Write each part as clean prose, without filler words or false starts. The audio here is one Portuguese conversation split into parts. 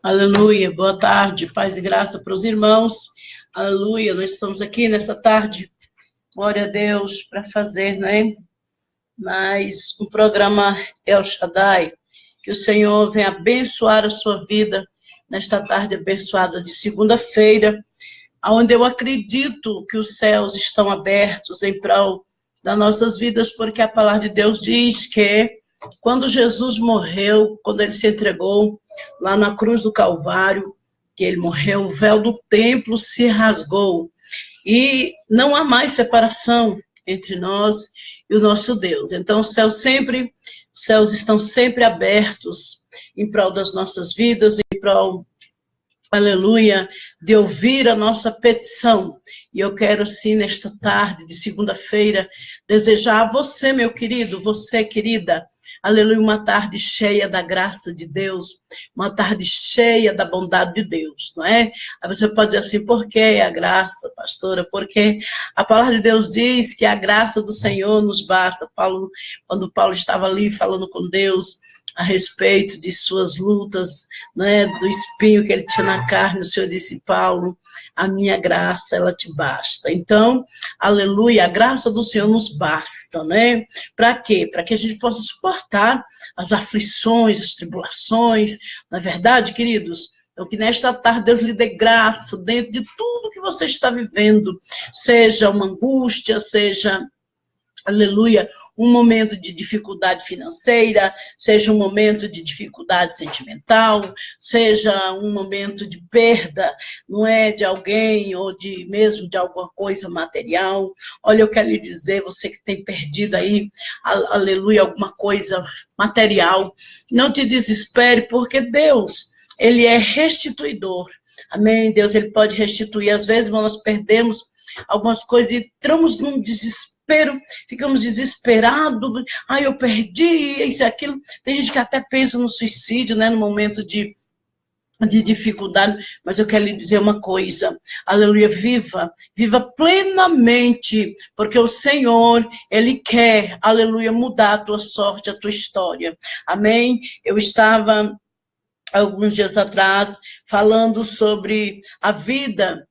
Aleluia, boa tarde, paz e graça para os irmãos. Aleluia, nós estamos aqui nessa tarde, glória a Deus, para fazer, né? Mais um programa El Shaddai. Que o Senhor venha abençoar a sua vida nesta tarde abençoada de segunda-feira, onde eu acredito que os céus estão abertos em prol das nossas vidas, porque a palavra de Deus diz que quando Jesus morreu, quando ele se entregou lá na cruz do Calvário, que ele morreu, o véu do templo se rasgou e não há mais separação entre nós e o nosso Deus. Então os céus estão sempre abertos em prol das nossas vidas, em prol, aleluia, de ouvir a nossa petição. E eu quero, assim, nesta tarde de segunda-feira, desejar a você, meu querido, você, querida, aleluia, uma tarde cheia da graça de Deus, uma tarde cheia da bondade de Deus, não é? Aí você pode dizer assim, por que a graça, pastora? Porque a palavra de Deus diz que a graça do Senhor nos basta. Quando Paulo estava ali falando com Deus a respeito de suas lutas, né, do espinho que ele tinha na carne, o Senhor disse, Paulo, a minha graça, ela te basta. Então, aleluia, a graça do Senhor nos basta, né? Para quê? Para que a gente possa suportar as aflições, as tribulações. Na verdade, queridos, então, que nesta tarde Deus lhe dê graça dentro de tudo que você está vivendo, seja uma angústia, seja, aleluia, um momento de dificuldade financeira, seja um momento de dificuldade sentimental, seja um momento de perda, não é, de alguém ou de mesmo de alguma coisa material. Olha, eu quero lhe dizer, você que tem perdido aí, aleluia, alguma coisa material, não te desespere, porque Deus, ele é restituidor. Amém? Deus, ele pode restituir. Às vezes, nós perdemos algumas coisas e entramos num desespero, ficamos desesperados. Ai, eu perdi isso e aquilo. Tem gente que até pensa no suicídio, né? No momento de dificuldade, mas eu quero lhe dizer uma coisa, aleluia, viva plenamente, porque o Senhor, ele quer, aleluia, mudar a tua sorte, a tua história, amém? Eu estava alguns dias atrás, falando sobre a vida,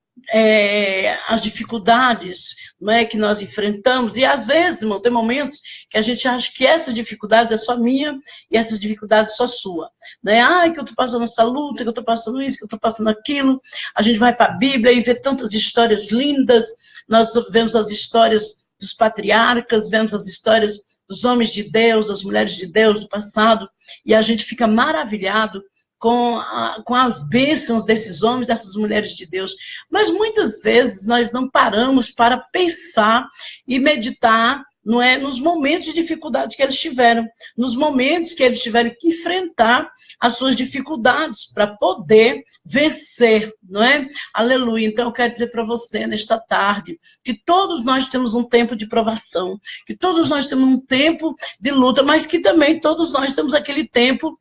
as dificuldades, não é, que nós enfrentamos, e às vezes, irmão, tem momentos que a gente acha que essas dificuldades é só minha e essas dificuldades só sua, né? Ai, que eu estou passando essa luta, que eu estou passando isso, que eu estou passando aquilo. A gente vai para a Bíblia e vê tantas histórias lindas, nós vemos as histórias dos patriarcas, vemos as histórias dos homens de Deus, das mulheres de Deus do passado, e a gente fica maravilhado com as bênçãos desses homens, dessas mulheres de Deus. Mas muitas vezes nós não paramos para pensar e meditar, não é, nos momentos de dificuldade que eles tiveram, nos momentos que eles tiveram que enfrentar as suas dificuldades para poder vencer, não é? Aleluia. Então eu quero dizer para você nesta tarde que todos nós temos um tempo de provação, que todos nós temos um tempo de luta, mas que também todos nós temos aquele tempo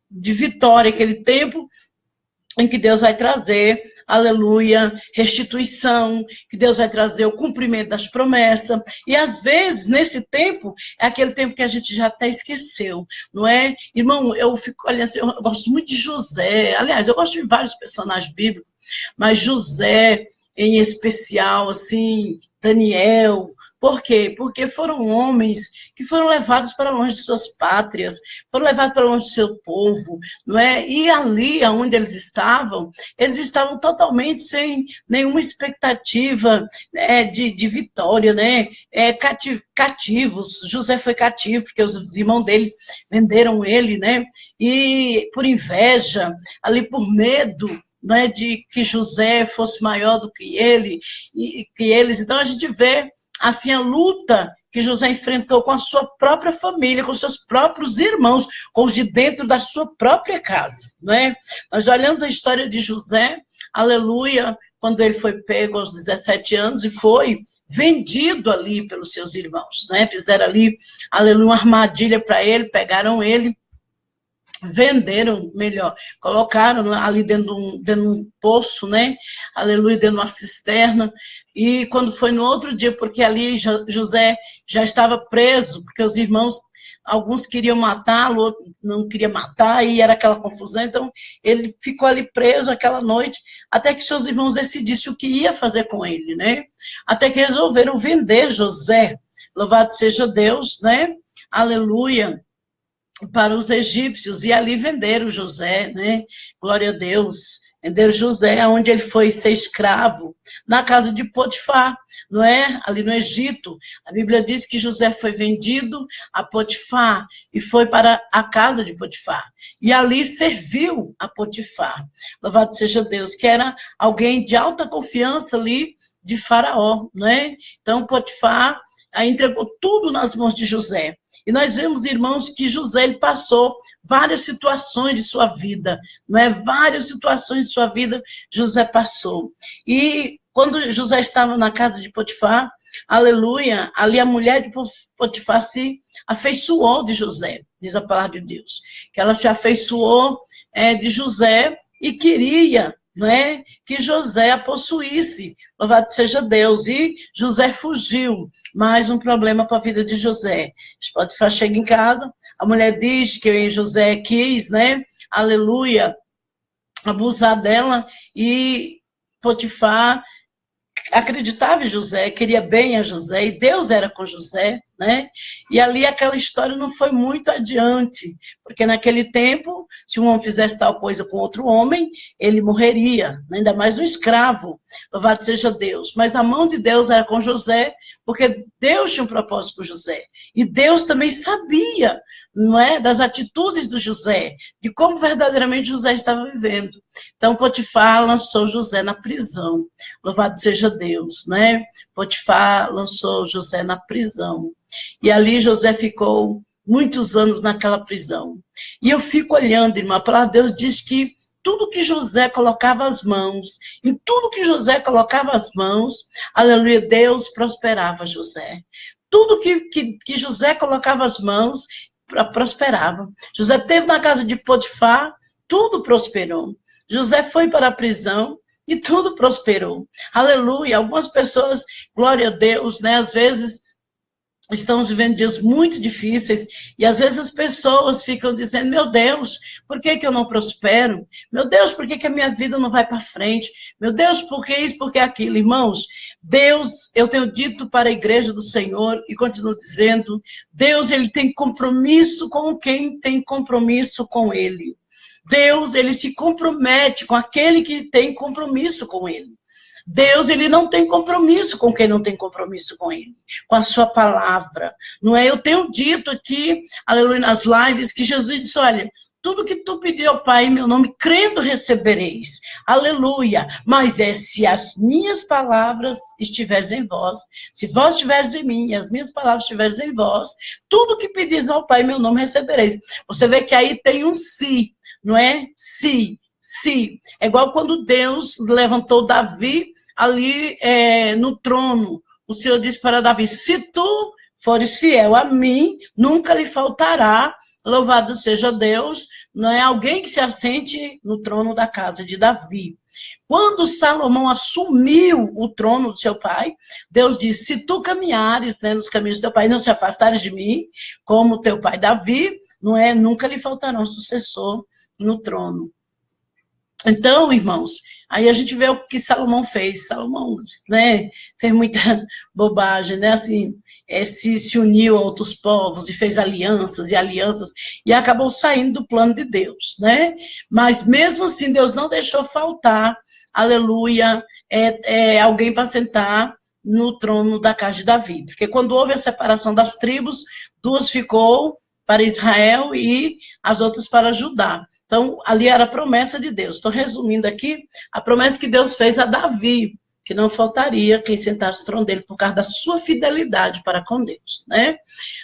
de vitória, aquele tempo em que Deus vai trazer, aleluia, restituição, que Deus vai trazer o cumprimento das promessas, e às vezes, nesse tempo, é aquele tempo que a gente já até esqueceu, não é? Irmão, eu fico olhando assim, eu gosto muito de José, aliás, eu gosto de vários personagens bíblicos, mas José, em especial, assim, Daniel. Por quê? Porque foram homens que foram levados para longe de suas pátrias, foram levados para longe do seu povo, não é? E ali, onde eles estavam totalmente sem nenhuma expectativa, né, de vitória, né? Cativos. José foi cativo, porque os irmãos dele venderam ele, né? E por inveja, ali por medo, não é, de que José fosse maior do que ele, e que eles. Então a gente vê assim a luta que José enfrentou com a sua própria família, com seus próprios irmãos, com os de dentro da sua própria casa, não é? Nós olhamos a história de José, aleluia, quando ele foi pego aos 17 anos e foi vendido ali pelos seus irmãos, né? Fizeram ali, aleluia, uma armadilha para ele, pegaram ele, venderam, melhor, colocaram ali dentro de um poço, né? Aleluia, dentro de uma cisterna. E quando foi no outro dia, porque ali José já estava preso, porque os irmãos alguns queriam matá-lo, outros não queriam matar, e era aquela confusão. Então, ele ficou ali preso aquela noite, até que seus irmãos decidissem o que ia fazer com ele, né? Até que resolveram vender José, louvado seja Deus, né? Aleluia, para os egípcios, e ali venderam José, né? Glória a Deus. Venderam José, onde ele foi ser escravo, na casa de Potifar, não é? Ali no Egito. A Bíblia diz que José foi vendido a Potifar e foi para a casa de Potifar. E ali serviu a Potifar. Louvado seja Deus, que era alguém de alta confiança ali de Faraó, não é? Então Potifar entregou tudo nas mãos de José. E nós vemos, irmãos, que José ele passou várias situações de sua vida, não é? Várias situações de sua vida José passou. E quando José estava na casa de Potifar, aleluia, ali a mulher de Potifar se afeiçoou de José, diz a palavra de Deus, que ela se afeiçoou de José e queria, não é, que José a possuísse. Louvado seja Deus. E José fugiu. Mais um problema para a vida de José. Potifar chega em casa, a mulher diz que José quis, né? Aleluia, abusar dela, e Potifar acreditava em José, queria bem a José, e Deus era com José, né? E ali aquela história não foi muito adiante, porque naquele tempo, se um homem fizesse tal coisa com outro homem, ele morreria, ainda mais um escravo, louvado seja Deus. Mas a mão de Deus era com José, porque Deus tinha um propósito com José, e Deus também sabia, não é, das atitudes do José, de como verdadeiramente José estava vivendo. Então Potifar lançou José na prisão, louvado seja Deus, né? Potifar lançou José na prisão. E ali José ficou muitos anos naquela prisão. E eu fico olhando, irmã, a palavra de Deus diz que tudo que José colocava as mãos, em tudo que José colocava as mãos, aleluia, Deus prosperava José. Tudo que José colocava as mãos, prosperava. José esteve na casa de Potifar, tudo prosperou. José foi para a prisão, e tudo prosperou. Aleluia. Algumas pessoas, glória a Deus, né? Às vezes estamos vivendo dias muito difíceis, e às vezes as pessoas ficam dizendo, meu Deus, por que eu não prospero? Meu Deus, por que a minha vida não vai para frente? Meu Deus, por que isso, por que aquilo? Irmãos, Deus, eu tenho dito para a igreja do Senhor, e continuo dizendo, Deus, ele tem compromisso com quem tem compromisso com ele. Deus, ele se compromete com aquele que tem compromisso com ele. Deus, ele não tem compromisso com quem não tem compromisso com ele, com a sua palavra. Não é? Eu tenho dito aqui, aleluia, nas lives, que Jesus disse, olha, tudo que tu pediu ao Pai em meu nome, crendo recebereis. Aleluia. Mas se as minhas palavras estiverem em vós, se vós estiveres em mim, e as minhas palavras estiverem em vós, tudo que pedis ao Pai em meu nome recebereis. Você vê que aí tem um se. Não é? Se. É igual quando Deus levantou Davi ali no trono. O Senhor disse para Davi, se tu fores fiel a mim, nunca lhe faltará, louvado seja Deus, não é alguém que se assente no trono da casa de Davi. Quando Salomão assumiu o trono do seu pai, Deus disse, se tu caminhares, né, nos caminhos do teu pai, não se afastares de mim, como teu pai Davi, não é, nunca lhe faltará um sucessor no trono. Então, irmãos, aí a gente vê o que Salomão fez. Salomão, né, fez muita bobagem, né, assim, se uniu a outros povos e fez alianças, e acabou saindo do plano de Deus, né? Mas mesmo assim, Deus não deixou faltar, aleluia, alguém para sentar no trono da casa de Davi. Porque quando houve a separação das tribos, 2 ficou para Israel e as outras para Judá. Então, ali era a promessa de Deus. Estou resumindo aqui a promessa que Deus fez a Davi, que não faltaria quem sentasse no trono dele por causa da sua fidelidade para com Deus, né?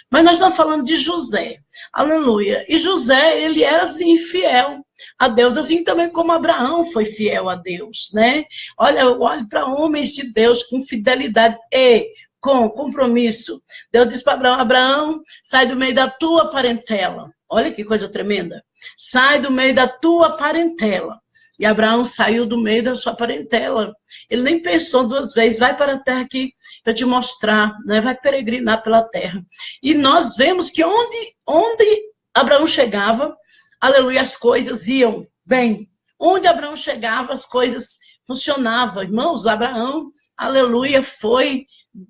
Mas nós estamos falando de José, aleluia. E José, ele era assim, fiel a Deus, assim também como Abraão foi fiel a Deus, né? Olha para homens de Deus com fidelidade e com compromisso. Deus disse para Abraão, Abraão, sai do meio da tua parentela. Olha que coisa tremenda. Sai do meio da tua parentela. E Abraão saiu do meio da sua parentela. Ele nem pensou duas vezes, vai para a terra aqui para te mostrar, né? Vai peregrinar pela terra. E nós vemos que onde Abraão chegava, aleluia, as coisas iam bem. Onde Abraão chegava, as coisas funcionavam. Irmãos, Abraão, aleluia,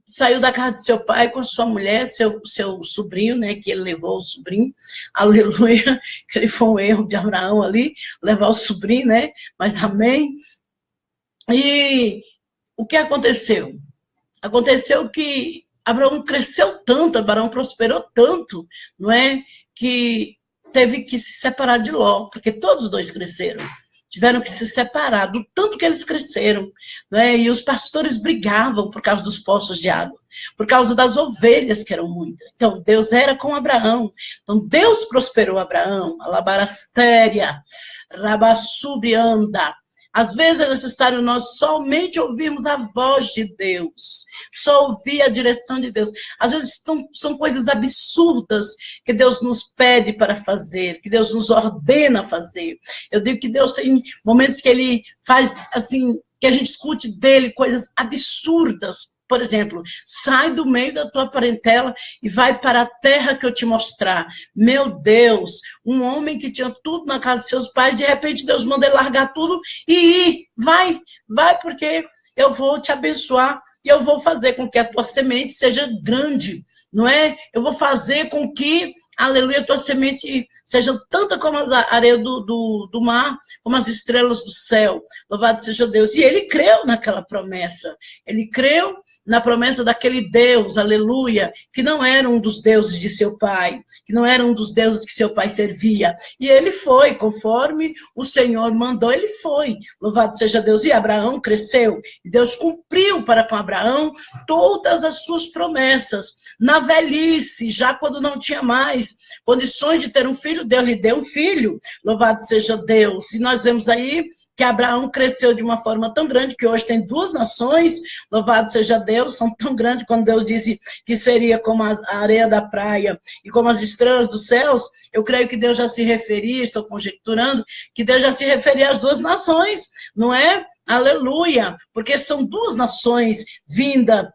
saiu da casa de seu pai com sua mulher, seu sobrinho, né, que ele levou o sobrinho, aleluia, que ele foi um erro de Abraão ali, levar o sobrinho, né, mas amém. E o que aconteceu? Aconteceu que Abraão cresceu tanto, Abraão prosperou tanto, não é, que teve que se separar de Ló, porque todos os dois cresceram. Tiveram que se separar do tanto que eles cresceram, né? E os pastores brigavam por causa dos poços de água, por causa das ovelhas, que eram muitas. Então, Deus era com Abraão. Então, Deus prosperou Abraão. Alabarastéria, rabassubianda. Às vezes é necessário nós somente ouvirmos a voz de Deus, só ouvir a direção de Deus. Às vezes são coisas absurdas que Deus nos pede para fazer, que Deus nos ordena fazer. Eu digo que Deus tem momentos que Ele faz assim, que a gente escute dele coisas absurdas. Por exemplo, sai do meio da tua parentela e vai para a terra que eu te mostrar. Meu Deus, um homem que tinha tudo na casa de seus pais, de repente Deus manda ele largar tudo e ir. Vai, porque eu vou te abençoar e eu vou fazer com que a tua semente seja grande, não é? Eu vou fazer com que, aleluia, a tua semente seja tanta como a areia do mar, como as estrelas do céu. Louvado seja Deus. E ele creu naquela promessa. Ele creu na promessa daquele Deus, aleluia, que não era um dos deuses de seu pai, que não era um dos deuses que seu pai servia. E ele foi, conforme o Senhor mandou, ele foi. Louvado seja Deus. E Abraão cresceu. E Deus cumpriu para com Abraão todas as suas promessas. Na velhice, já quando não tinha mais condições de ter um filho, Deus lhe deu um filho. Louvado seja Deus. E nós vemos aí que Abraão cresceu de uma forma tão grande que hoje tem duas nações. Louvado seja Deus. São tão grandes quando Deus disse que seria como a areia da praia e como as estrelas dos céus. Eu creio que Deus já se referia, estou conjecturando, que Deus já se referia às duas nações, não é? Aleluia, porque são duas nações vindas.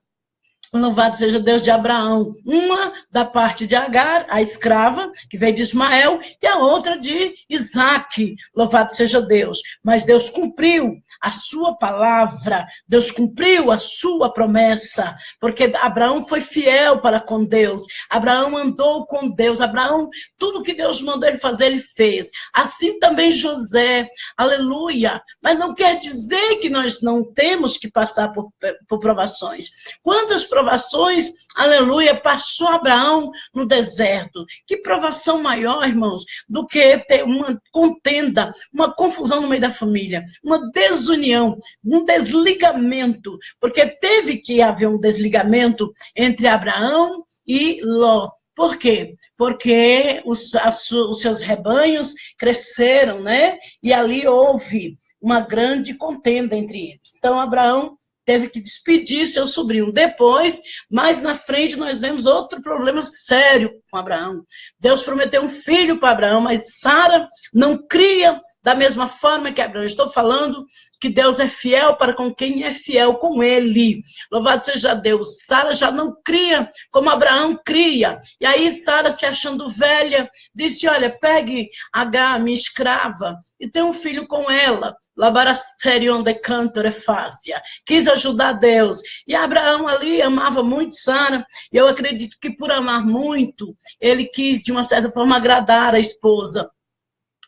Louvado seja Deus, de Abraão, uma da parte de Agar, a escrava, que veio de Ismael, e a outra de Isaque. Louvado seja Deus. Mas Deus cumpriu a sua palavra, Deus cumpriu a sua promessa, porque Abraão foi fiel para com Deus, Abraão andou com Deus, Abraão, tudo que Deus mandou ele fazer, ele fez. Assim também José, aleluia. Mas não quer dizer que nós não temos que passar por provações. Quantas provações, aleluia, passou Abraão no deserto. Que provação maior, irmãos, do que ter uma contenda, uma confusão no meio da família, uma desunião, um desligamento, porque teve que haver um desligamento entre Abraão e Ló. Por quê? Porque os seus rebanhos cresceram, né? E ali houve uma grande contenda entre eles. Então, Abraão teve que despedir seu sobrinho. Depois, mais na frente, nós vemos outro problema sério com Abraão. Deus prometeu um filho para Abraão, mas Sara não cria da mesma forma que Abraão. Estou falando que Deus é fiel para com quem é fiel com ele. Louvado seja Deus. Sara já não cria como Abraão cria. E aí Sara, se achando velha, disse, olha, pegue Agar, minha escrava, e tem um filho com ela. Labarasterion de cantore fácia. Quis ajudar Deus. E Abraão ali amava muito Sara. E eu acredito que por amar muito, ele quis, de uma certa forma, agradar a esposa.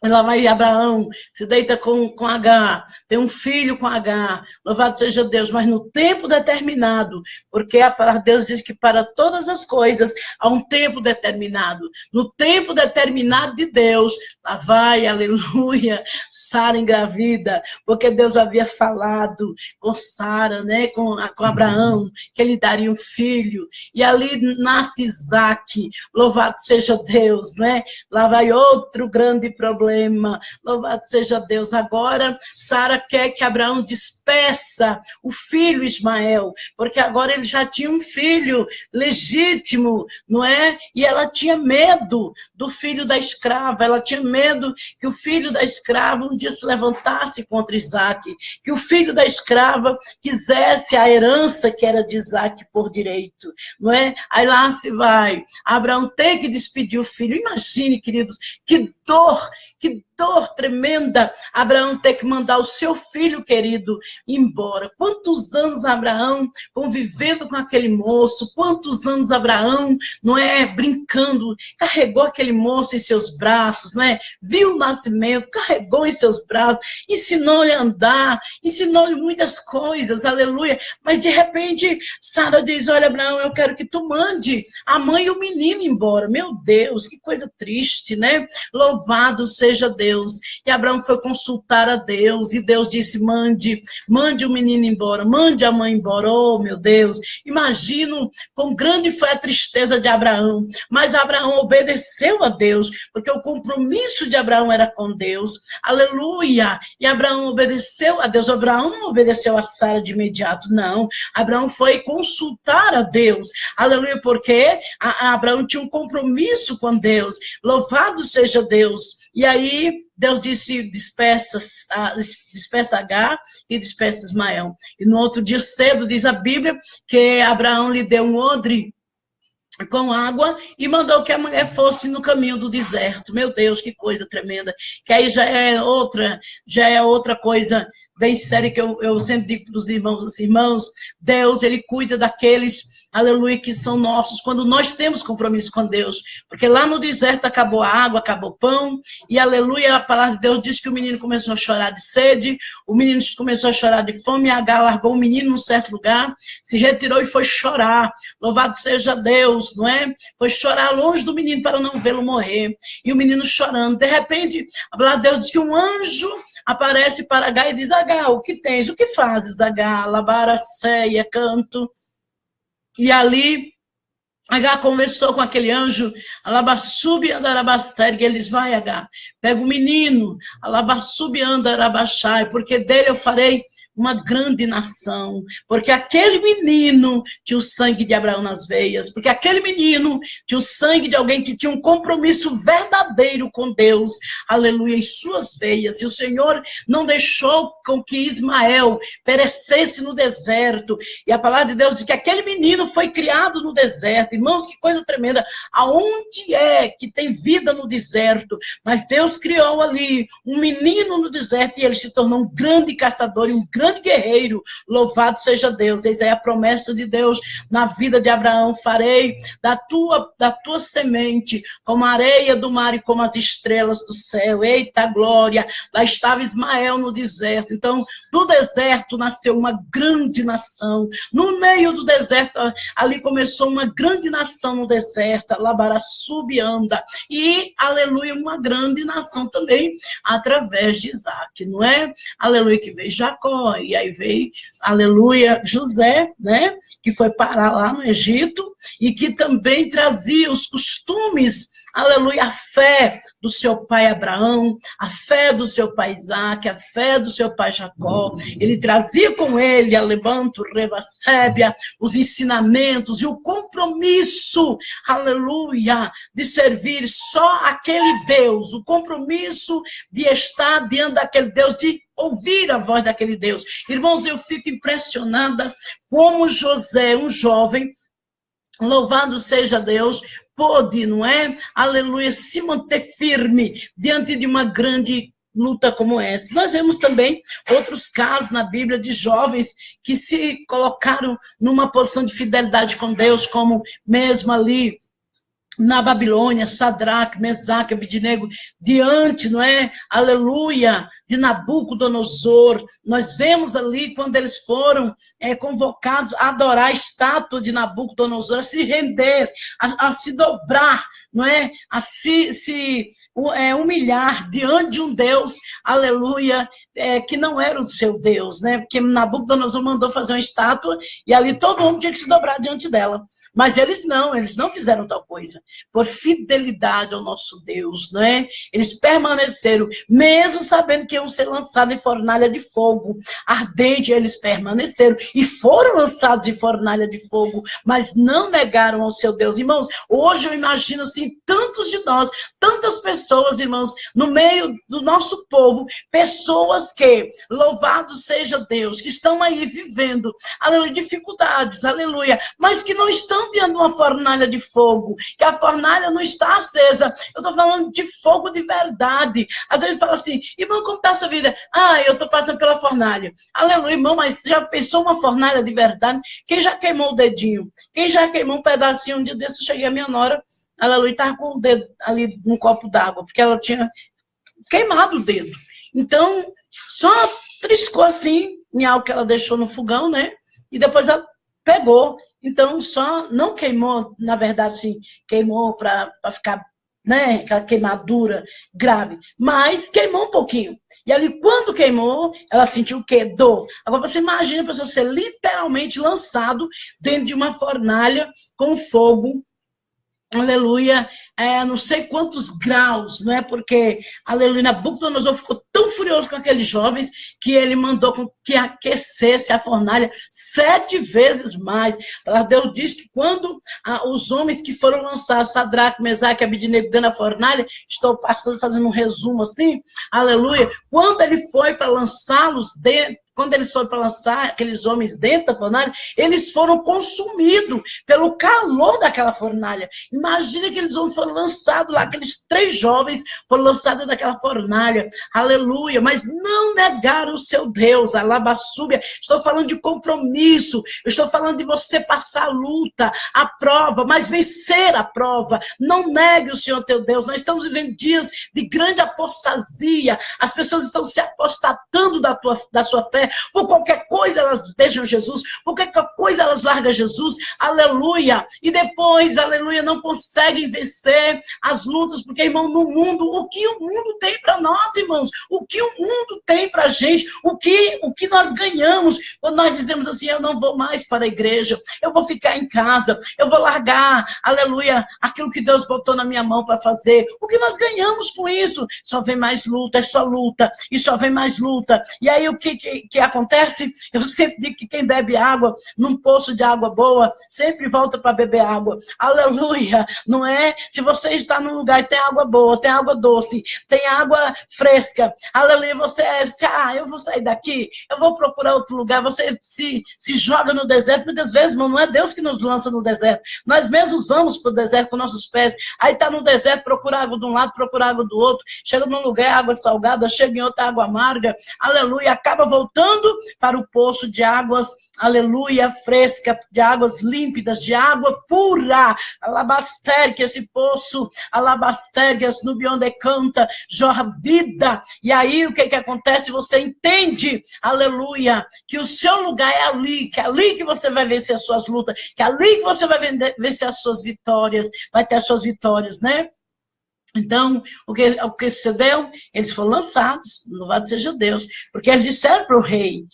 Lá vai Abraão, se deita com Agar, tem um filho com Agar, louvado seja Deus, mas no tempo determinado, porque a palavra de Deus diz que para todas as coisas há um tempo determinado. No tempo determinado de Deus, lá vai, aleluia, Sara engravida, porque Deus havia falado com Sara, né, com Abraão, que ele daria um filho, e ali nasce Isaque, louvado seja Deus, né? Lá vai outro grande problema problema. Louvado seja Deus. Agora, Sara quer que Abraão despeça o filho Ismael, porque agora ele já tinha um filho legítimo, não é? E ela tinha medo do filho da escrava, ela tinha medo que o filho da escrava um dia se levantasse contra Isaac, que o filho da escrava quisesse a herança que era de Isaac por direito, não é? Aí lá se vai, Abraão tem que despedir o filho. Imagine, queridos, que dor tremenda, Abraão ter que mandar o seu filho querido embora. Quantos anos Abraão convivendo com aquele moço, quantos anos Abraão, não é, brincando, carregou aquele moço em seus braços, não é? Viu o nascimento, carregou em seus braços, ensinou-lhe a andar, ensinou-lhe muitas coisas, aleluia. Mas de repente, Sara diz, olha Abraão, eu quero que tu mande a mãe e o menino embora. Meu Deus, que coisa triste, né? Louvado seja Deus. E Abraão foi consultar a Deus, e Deus disse, mande o menino embora, mande a mãe embora. Oh, meu Deus, imagino quão grande foi a tristeza de Abraão, mas Abraão obedeceu a Deus, porque o compromisso de Abraão era com Deus, aleluia, e Abraão obedeceu a Deus. Abraão não obedeceu a Sara de imediato, não, Abraão foi consultar a Deus, aleluia, porque Abraão tinha um compromisso com Deus, louvado seja Deus. E aí Deus disse, despeça Agar e despeça Ismael. E no outro dia cedo, diz a Bíblia, que Abraão lhe deu um odre com água e mandou que a mulher fosse no caminho do deserto. Meu Deus, que coisa tremenda. Que aí já é outra coisa bem séria que eu sempre digo para os irmãos, assim, irmãos, Deus, ele cuida daqueles, aleluia, que são nossos, quando nós temos compromisso com Deus, porque lá no deserto acabou a água, acabou o pão, e aleluia, a palavra de Deus diz que o menino começou a chorar de sede, o menino começou a chorar de fome, e Agar largou o menino num certo lugar, se retirou e foi chorar, louvado seja Deus, não é? Foi chorar longe do menino para não vê-lo morrer, e o menino chorando, de repente, a palavra de Deus diz que um anjo aparece para Agar e diz, Agar, o que tens? O que fazes, Agar? Labaraceia, canto. E ali, Agar conversou com aquele anjo, Alabassube andarabastai, e eles, vai Agar, pega o menino, Alabassube andarabachai, porque dele eu farei uma grande nação, porque aquele menino tinha o sangue de Abraão nas veias, porque aquele menino tinha o sangue de alguém que tinha um compromisso verdadeiro com Deus, aleluia, em suas veias, e o Senhor não deixou com que Ismael perecesse no deserto, e a palavra de Deus diz que aquele menino foi criado no deserto. Irmãos, que coisa tremenda, aonde é que tem vida no deserto? Mas Deus criou ali um menino no deserto, e ele se tornou um grande caçador e um grande guerreiro, louvado seja Deus. Eis aí a promessa de Deus na vida de Abraão, farei da tua semente como a areia do mar e como as estrelas do céu. Eita glória, lá estava Ismael no deserto, então do deserto nasceu uma grande nação, no meio do deserto, ali começou uma grande nação no deserto, Labaraçubianda, e aleluia, uma grande nação também, através de Isaac, não é? Aleluia, que veio Jacó, e aí veio, aleluia, José, né? Que foi parar lá no Egito, e que também trazia os costumes, aleluia, a fé do seu pai Abraão, a fé do seu pai Isaac, a fé do seu pai Jacó. Ele trazia com ele, alebanto, revacébia, os ensinamentos e o compromisso, aleluia, de servir só aquele Deus, o compromisso de estar diante daquele Deus, de ouvir a voz daquele Deus. Irmãos, eu fico impressionada como José, um jovem, louvado seja Deus, pôde, não é? Aleluia, se manter firme diante de uma grande luta como essa. Nós vemos também outros casos na Bíblia de jovens que se colocaram numa posição de fidelidade com Deus, como mesmo ali na Babilônia, Sadraque, Mesaque, Abidnego, diante, não é? Aleluia, de Nabucodonosor. Nós vemos ali quando eles foram convocados a adorar a estátua de Nabucodonosor, a se render, a se dobrar, não é? A se humilhar diante de um Deus, aleluia, que não era o seu Deus, né? Porque Nabucodonosor mandou fazer uma estátua e ali todo mundo tinha que se dobrar diante dela. Mas eles não fizeram tal coisa. por fidelidade ao nosso Deus, não é? Eles permaneceram, mesmo sabendo que iam ser lançados em fornalha de fogo ardente, eles permaneceram e foram lançados em fornalha de fogo, mas não negaram ao seu Deus. Irmãos, hoje eu imagino assim, tantos de nós, tantas pessoas, irmãos, no meio do nosso povo, pessoas que, louvado seja Deus, que estão aí vivendo, aleluia, dificuldades, aleluia, mas que não estão diante de uma fornalha de fogo, que a fornalha não está acesa. Eu estou falando de fogo de verdade. Às vezes fala assim, irmão, como está a sua vida? Ah, eu estou passando pela fornalha. Aleluia, irmão, mas já pensou uma fornalha de verdade? Quem já queimou o dedinho? Quem já queimou um pedacinho? Um dia desse eu cheguei a minha nora, aleluia, estava com o dedo ali num copo d'água, porque ela tinha queimado o dedo. Então, só triscou assim, em algo que ela deixou no fogão, né? E depois ela pegou. Então, só não queimou, na verdade, assim, queimou para ficar, né, aquela queimadura grave, mas queimou um pouquinho. E ali, quando queimou, ela sentiu o quê? Dor. Agora, você imagina a pessoa ser literalmente lançado dentro de uma fornalha com fogo, aleluia, não sei quantos graus, não é? Porque, aleluia, Nabucodonosor ficou tão furioso com aqueles jovens que ele mandou que aquecesse a fornalha 7 vezes mais. Deus diz que quando os homens que foram lançar Sadraque, Mesaque e Abednego dentro da fornalha, estou fazendo um resumo assim, aleluia, quando ele foi para lançá-los dentro, quando eles foram para lançar aqueles homens dentro da fornalha, eles foram consumidos pelo calor daquela fornalha. Imagina que eles foram lançados lá, aqueles 3 jovens foram lançados daquela fornalha. Aleluia. Mas não negaram o seu Deus, a labassúbia. Estou falando de compromisso. Eu estou falando de você passar a luta, a prova, mas vencer a prova. Não negue o Senhor teu Deus. Nós estamos vivendo dias de grande apostasia. As pessoas estão se apostatando da sua fé. Por qualquer coisa elas deixam Jesus, por qualquer coisa elas largam Jesus, aleluia, e depois, aleluia, não conseguem vencer as lutas, porque, irmão, no mundo, o que o mundo tem para nós, irmãos? O que o mundo tem para a gente? O que nós ganhamos quando nós dizemos assim, eu não vou mais para a igreja, eu vou ficar em casa, eu vou largar, aleluia, aquilo que Deus botou na minha mão para fazer. O que nós ganhamos com isso? Só vem mais luta, é só luta, e só vem mais luta. E aí o que acontece? Eu sempre digo que quem bebe água num poço de água boa, sempre volta para beber água. Aleluia, não é? Se você está num lugar e tem água boa, tem água doce, tem água fresca, aleluia, você eu vou sair daqui, eu vou procurar outro lugar, você se joga no deserto. Muitas vezes, irmão, não é Deus que nos lança no deserto, nós mesmos vamos para o deserto com nossos pés, aí está no deserto, procura água de um lado, procura água do outro, chega num lugar, água salgada, chega em outro, água amarga, aleluia, acaba voltando para o poço de águas, aleluia, fresca, de águas límpidas, de água pura, alabastere, que esse poço, alabastere, que as nubionde canta, jorra vida. E aí o que acontece? Você entende, aleluia, que o seu lugar é ali, que é ali que você vai vencer as suas lutas, que é ali que você vai vencer as suas vitórias, vai ter as suas vitórias, né? Então, o que sucedeu? Eles foram lançados, louvado seja Deus, porque eles disseram para o rei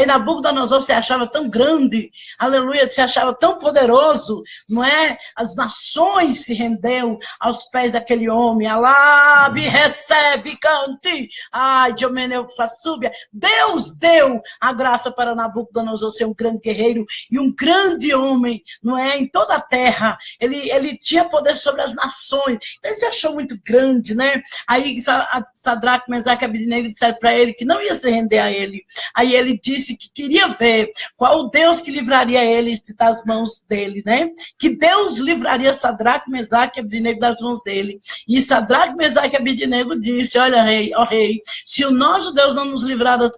Nabucodonosor se achava tão grande, aleluia, se achava tão poderoso, não é? As nações se rendeu aos pés daquele homem, alabe, recebe, cante, ai, Diomeneu Fassúbia. Deus deu a graça para Nabucodonosor ser um grande guerreiro e um grande homem, não é? Em toda a terra, ele tinha poder sobre as nações, ele se achou muito muito grande, né? Aí Sadraque, Mesaque e Abednego disseram para ele que não ia se render a ele. Aí ele disse que queria ver qual o Deus que livraria ele das mãos dele, né? Que Deus livraria Sadraque, Mesaque e Abednego das mãos dele. E Sadraque, Mesaque e Abednego disse, olha, rei, ó rei, se o nosso Deus não nos livrar das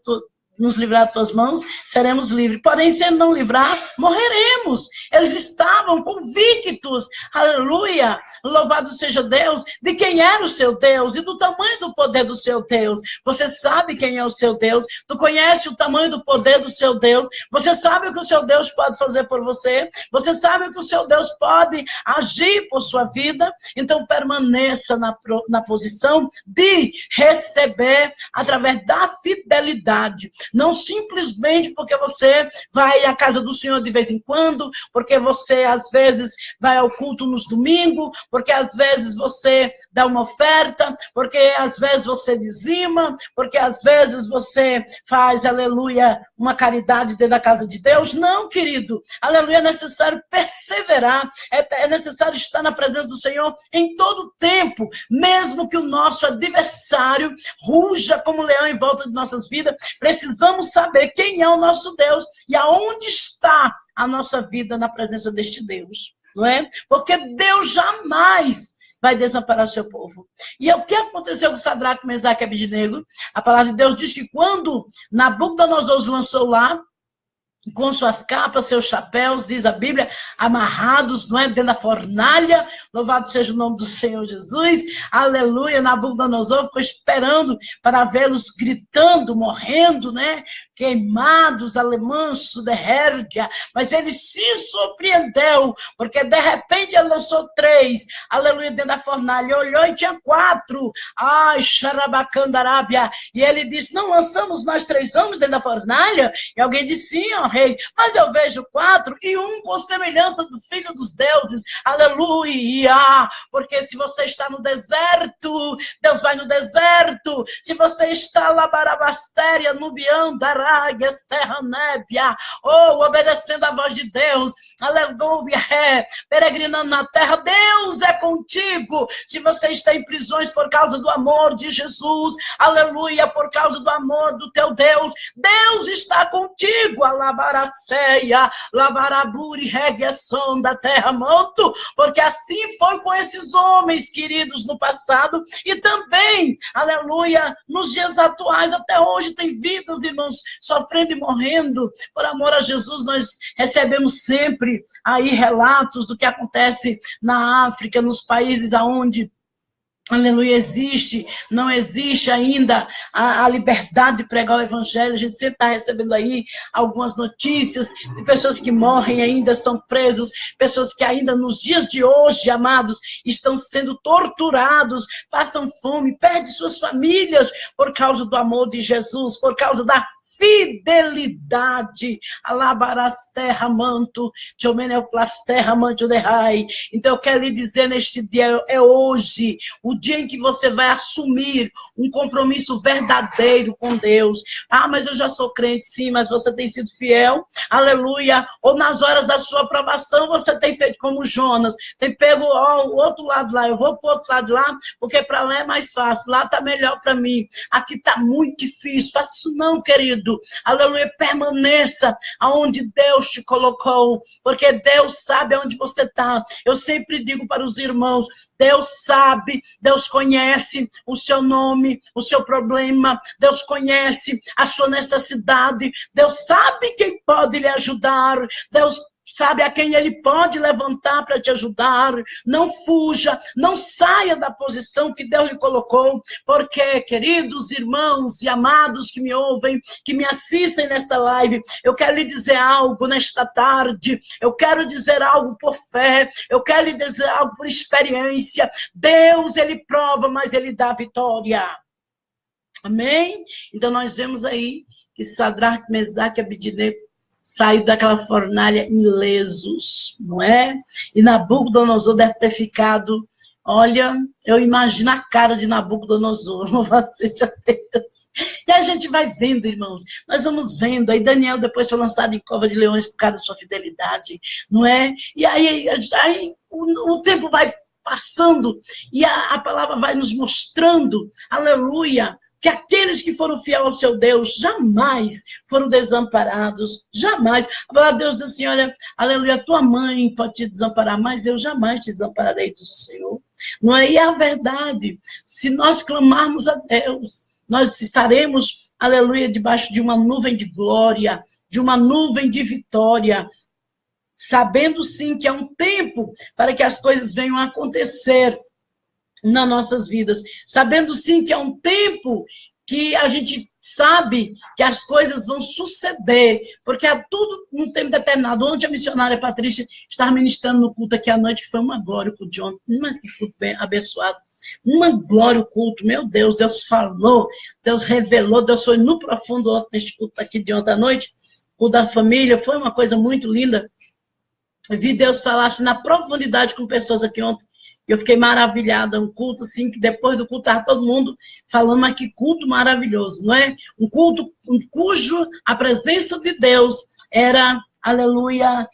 tuas mãos, seremos livres. Porém, se ele não livrar, morreremos. Eles estavam convictos, aleluia, louvado seja Deus, de quem era o seu Deus e do tamanho do poder do seu Deus. Você sabe quem é o seu Deus, tu conhece o tamanho do poder do seu Deus, você sabe o que o seu Deus pode fazer por você, você sabe o que o seu Deus pode agir por sua vida. Então permaneça na posição de receber através da fidelidade. Não simplesmente porque você vai à casa do Senhor de vez em quando, porque você às vezes vai ao culto nos domingos, porque às vezes você dá uma oferta, porque às vezes você dizima, porque às vezes você faz, aleluia, uma caridade dentro da casa de Deus. Não, querido, aleluia, é necessário perseverar, é necessário estar na presença do Senhor em todo o tempo, mesmo que o nosso adversário ruja como leão em volta de nossas vidas. Precisamos saber quem é o nosso Deus e aonde está a nossa vida na presença deste Deus, não é? Porque Deus jamais vai desamparar o seu povo. E o que aconteceu com Sadraque, Mesaque e Abednego? A palavra de Deus diz que quando Nabucodonosor os lançou lá, com suas capas, seus chapéus, diz a Bíblia, amarrados, não é, dentro da fornalha, louvado seja o nome do Senhor Jesus, aleluia. Nabucodonosor ficou esperando para vê-los gritando, morrendo, né, queimados, alemanço, de herga, mas ele se surpreendeu, porque de repente ele lançou 3, aleluia, dentro da fornalha, olhou e tinha 4, ai, xarabacandarábia, e ele disse, não lançamos nós 3 homens dentro da fornalha? E alguém disse, sim, ó rei, mas eu vejo 4 e um com semelhança do filho dos deuses, aleluia, porque se você está no deserto, Deus vai no deserto, se você está lá barabastéria, nubião, daragas, terra nébia, ou obedecendo a voz de Deus, aleluia, peregrinando na terra, Deus é contigo, se você está em prisões por causa do amor de Jesus, aleluia, por causa do amor do teu Deus, Deus está contigo, alabaraceia, labaraburi, regueção da terra manto, porque assim foi com esses homens queridos no passado e também, aleluia, nos dias atuais, até hoje tem vidas, irmãos, sofrendo e morrendo, por amor a Jesus. Nós recebemos sempre aí relatos do que acontece na África, nos países aonde, aleluia, não existe ainda a liberdade de pregar o evangelho. A gente sempre está recebendo aí algumas notícias de pessoas que morrem ainda, são presos, pessoas que ainda nos dias de hoje, amados, estão sendo torturados, passam fome, perdem suas famílias por causa do amor de Jesus, por causa da fidelidade. Alabarasterra manto, tiomeneuplasterra manto de rai. Então eu quero lhe dizer neste dia, é hoje, o dia em que você vai assumir um compromisso verdadeiro com Deus. Ah, mas eu já sou crente, sim, mas você tem sido fiel, aleluia. Ou nas horas da sua aprovação, você tem feito como Jonas, tem pego o outro lado lá, eu vou para o outro lado lá, porque para lá é mais fácil, lá está melhor para mim, aqui está muito difícil. Faça isso não, querido. Aleluia, permaneça aonde Deus te colocou, porque Deus sabe aonde você está. Eu sempre digo para os irmãos, Deus sabe, Deus conhece o seu nome, o seu problema, Deus conhece a sua necessidade, Deus sabe quem pode lhe ajudar, Deus sabe a quem ele pode levantar para te ajudar. Não fuja, não saia da posição que Deus lhe colocou, porque, queridos irmãos e amados que me ouvem, que me assistem nesta live, eu quero lhe dizer algo nesta tarde, eu quero dizer algo por fé, eu quero lhe dizer algo por experiência. Deus, ele prova, mas ele dá vitória. Amém? Então nós vemos aí que Sadraque, Mesaque e Abednego saiu daquela fornalha ilesos, não é? E Nabucodonosor deve ter ficado, olha, eu imagino a cara de Nabucodonosor, louvado seja Deus. E a gente vai vendo, irmãos, nós vamos vendo, aí Daniel depois foi lançado em cova de leões por causa da sua fidelidade, não é? E aí o tempo vai passando, e a palavra vai nos mostrando, aleluia, que aqueles que foram fiéis ao seu Deus jamais foram desamparados, jamais. A palavra de Deus diz assim, olha, aleluia, tua mãe pode te desamparar, mas eu jamais te desampararei, diz o Senhor. Não é? E é a verdade, se nós clamarmos a Deus, nós estaremos, aleluia, debaixo de uma nuvem de glória, de uma nuvem de vitória, sabendo sim que é um tempo para que as coisas venham a acontecer nas nossas vidas, sabendo sim que é um tempo que a gente sabe que as coisas vão suceder, porque é tudo num tempo determinado. Ontem a missionária Patrícia estava ministrando no culto aqui à noite, que foi uma glória para o John, mas que culto bem abençoado. Uma glória o culto, meu Deus, Deus falou, Deus revelou, Deus foi no profundo ontem, neste culto aqui de ontem à noite, o da família, foi uma coisa muito linda. Eu vi Deus falar assim, na profundidade com pessoas aqui ontem. Eu fiquei maravilhada, um culto assim, que depois do culto estava todo mundo falando, mas que culto maravilhoso, não é? Um culto cujo a presença de Deus era, aleluia,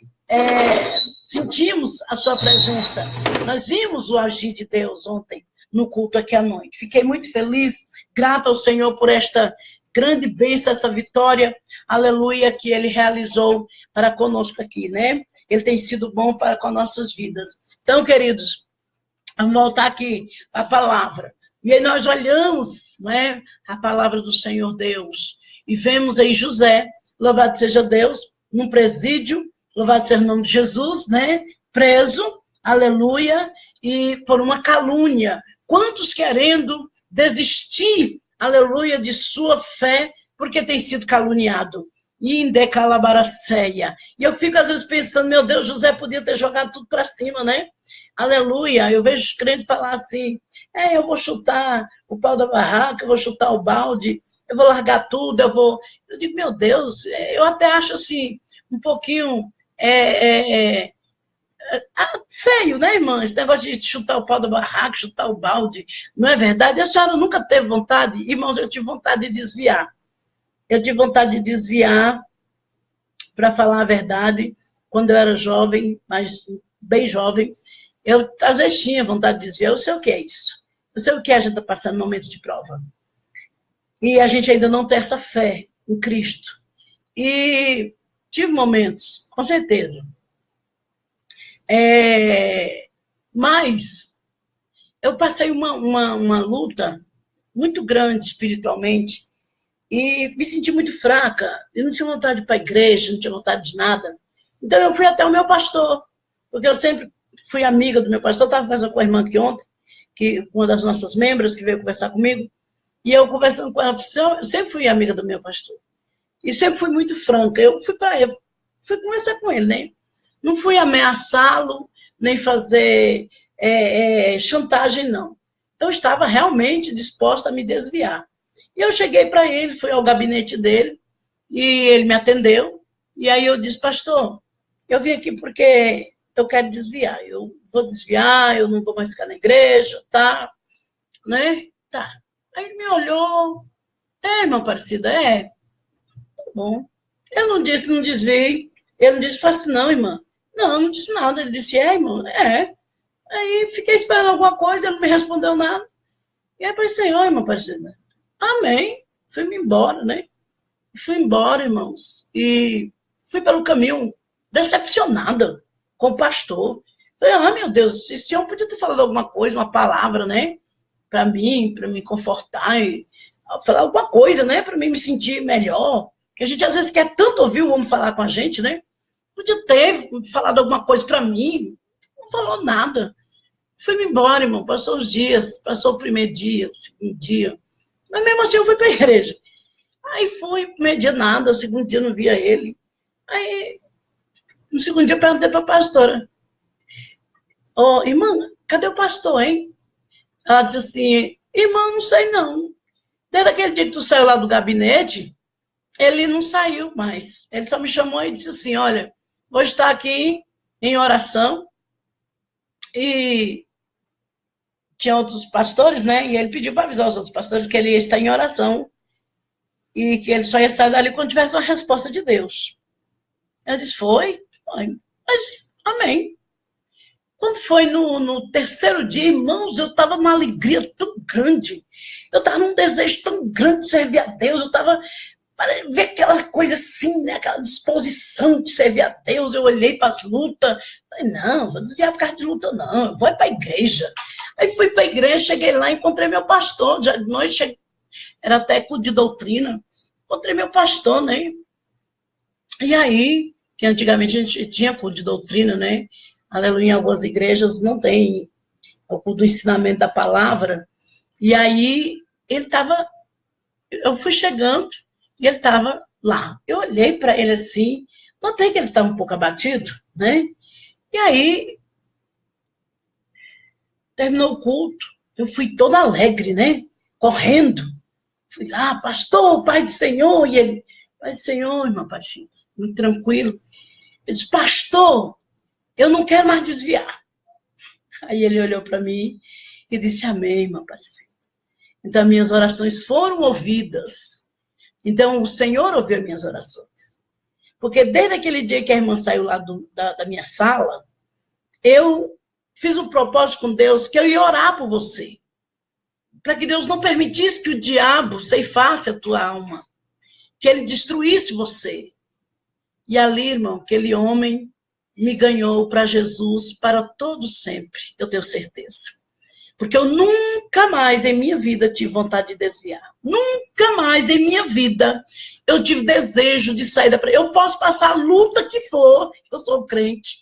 sentimos a sua presença. Nós vimos o agir de Deus ontem no culto aqui à noite. Fiquei muito feliz, grata ao Senhor por esta grande bênção, essa vitória, aleluia, que Ele realizou para conosco aqui, né? Ele tem sido bom para com nossas vidas. Então, queridos, vamos voltar aqui à palavra. E aí nós olhamos, né, a palavra do Senhor Deus e vemos aí José, louvado seja Deus, num presídio, louvado seja o nome de Jesus, né, preso, aleluia, e por uma calúnia. Quantos querendo desistir, aleluia, de sua fé, porque tem sido caluniado. E eu fico às vezes pensando, meu Deus, José podia ter jogado tudo para cima, né? Aleluia. Eu vejo os crentes falar assim, eu vou chutar o pau da barraca, eu vou chutar o balde, eu vou largar tudo, Eu digo, meu Deus, eu até acho assim, um pouquinho feio, né, irmã? Esse negócio de chutar o pau da barraca, chutar o balde, não é verdade? A senhora nunca teve vontade? Irmãos, eu tive vontade de desviar. Eu tive vontade de desviar, para falar a verdade, quando eu era jovem, mas bem jovem, eu às vezes tinha vontade de desviar. Eu sei o que é isso. Eu sei o que a gente está passando no momento de prova. E a gente ainda não tem essa fé em Cristo. E tive momentos, com certeza. Mas eu passei uma luta muito grande espiritualmente, e me senti muito fraca, e não tinha vontade de ir para a igreja, não tinha vontade de nada. Então eu fui até o meu pastor, porque eu sempre fui amiga do meu pastor, estava conversando com a irmã aqui ontem, que uma das nossas membros que veio conversar comigo, e eu conversando com ela, eu sempre fui amiga do meu pastor, e sempre fui muito franca. Eu fui para ele, fui conversar com ele, né? Não fui ameaçá-lo, nem fazer chantagem, não. Eu estava realmente disposta a me desviar. E eu cheguei para ele, fui ao gabinete dele, e ele me atendeu. E aí eu disse, pastor, eu vim aqui porque eu quero desviar. Eu vou desviar, eu não vou mais ficar na igreja, tá? Né? Tá. Aí ele me olhou. Irmã Aparecida, tá bom. Eu não disse, não desviei. Ele não disse, faça não, irmã. Não disse nada. Ele disse, irmão, Aí fiquei esperando alguma coisa, ele não me respondeu nada. E aí pensei, irmã Aparecida, amém. Fui-me embora, né? Fui embora, irmãos. E fui pelo caminho decepcionada com o pastor. Falei, meu Deus, esse senhor podia ter falado alguma coisa, uma palavra, né? Para mim, para me confortar, e falar alguma coisa, né? Para mim me sentir melhor. Que a gente às vezes quer tanto ouvir o homem falar com a gente, né? Podia ter falado alguma coisa para mim. Não falou nada. Fui-me embora, irmão. Passou os dias, passou o primeiro dia, o segundo dia. Mas mesmo assim eu fui para a igreja. Aí fui, primeiro dia nada, segundo dia não via ele. Aí, no segundo dia eu perguntei para a pastora, irmã, cadê o pastor, hein? Ela disse assim, irmã, não sei não. Desde aquele dia que tu saiu lá do gabinete, ele não saiu mais. Ele só me chamou e disse assim, olha, vou estar aqui em oração. E tinha outros pastores, né? E ele pediu para avisar os outros pastores que ele ia estar em oração e que ele só ia sair dali quando tivesse uma resposta de Deus. Eu disse, foi, mas amém. Quando foi no terceiro dia, irmãos, eu estava numa alegria tão grande, eu estava num desejo tão grande de servir a Deus, eu estava para ver aquela coisa assim, né, aquela disposição de servir a Deus. Eu olhei para as lutas, falei, não, vou desviar por causa de luta, não, eu vou para a igreja. Aí fui para a igreja, cheguei lá, encontrei meu pastor, já de noite, era até culto de doutrina, encontrei meu pastor, né? E aí, que antigamente a gente tinha culto de doutrina, né? Aleluia, em algumas igrejas não tem o culto do ensinamento da palavra. E aí, ele estava, eu fui chegando, e ele estava lá. Eu olhei para ele assim, notei que ele estava um pouco abatido, né? E aí, terminou o culto, eu fui toda alegre, né? Correndo. Fui lá, pastor, Pai do Senhor. E ele, Pai do Senhor, irmã Aparecida, muito tranquilo. Eu disse, pastor, eu não quero mais desviar. Aí ele olhou para mim e disse, amém, irmã Aparecida. Então, minhas orações foram ouvidas. Então, o Senhor ouviu minhas orações. Porque desde aquele dia que a irmã saiu lá da minha sala, eu fiz um propósito com Deus que eu ia orar por você. Para que Deus não permitisse que o diabo ceifasse a tua alma. Que ele destruísse você. E ali, irmão, aquele homem me ganhou para Jesus para todo sempre. Eu tenho certeza. Porque eu nunca mais em minha vida tive vontade de desviar. Nunca mais em minha vida eu tive desejo de sair da... Eu posso passar a luta que for, eu sou crente.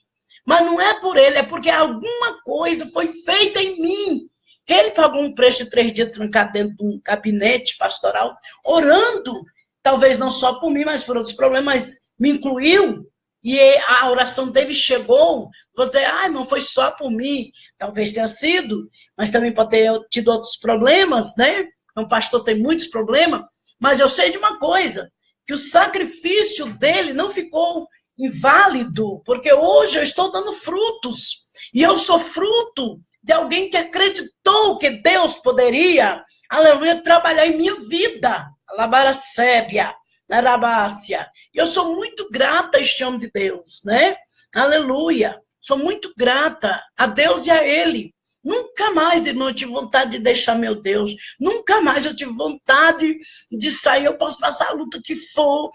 Mas não é por ele, é porque alguma coisa foi feita em mim. Ele pagou um preço de 3 dias trancado dentro de um gabinete pastoral, orando, talvez não só por mim, mas por outros problemas, mas me incluiu. E a oração dele chegou, vou dizer, irmão, foi só por mim. Talvez tenha sido, mas também pode ter tido outros problemas, né? Um pastor tem muitos problemas, mas eu sei de uma coisa, que o sacrifício dele não ficou inválido, porque hoje eu estou dando frutos, e eu sou fruto de alguém que acreditou que Deus poderia, aleluia, trabalhar em minha vida. Alabaracébia, Narabácia. Eu sou muito grata a este homem de Deus, né? Aleluia. Sou muito grata a Deus e a ele. Nunca mais, irmão, eu tive vontade de deixar meu Deus. Nunca mais eu tive vontade de sair. Eu posso passar a luta que for.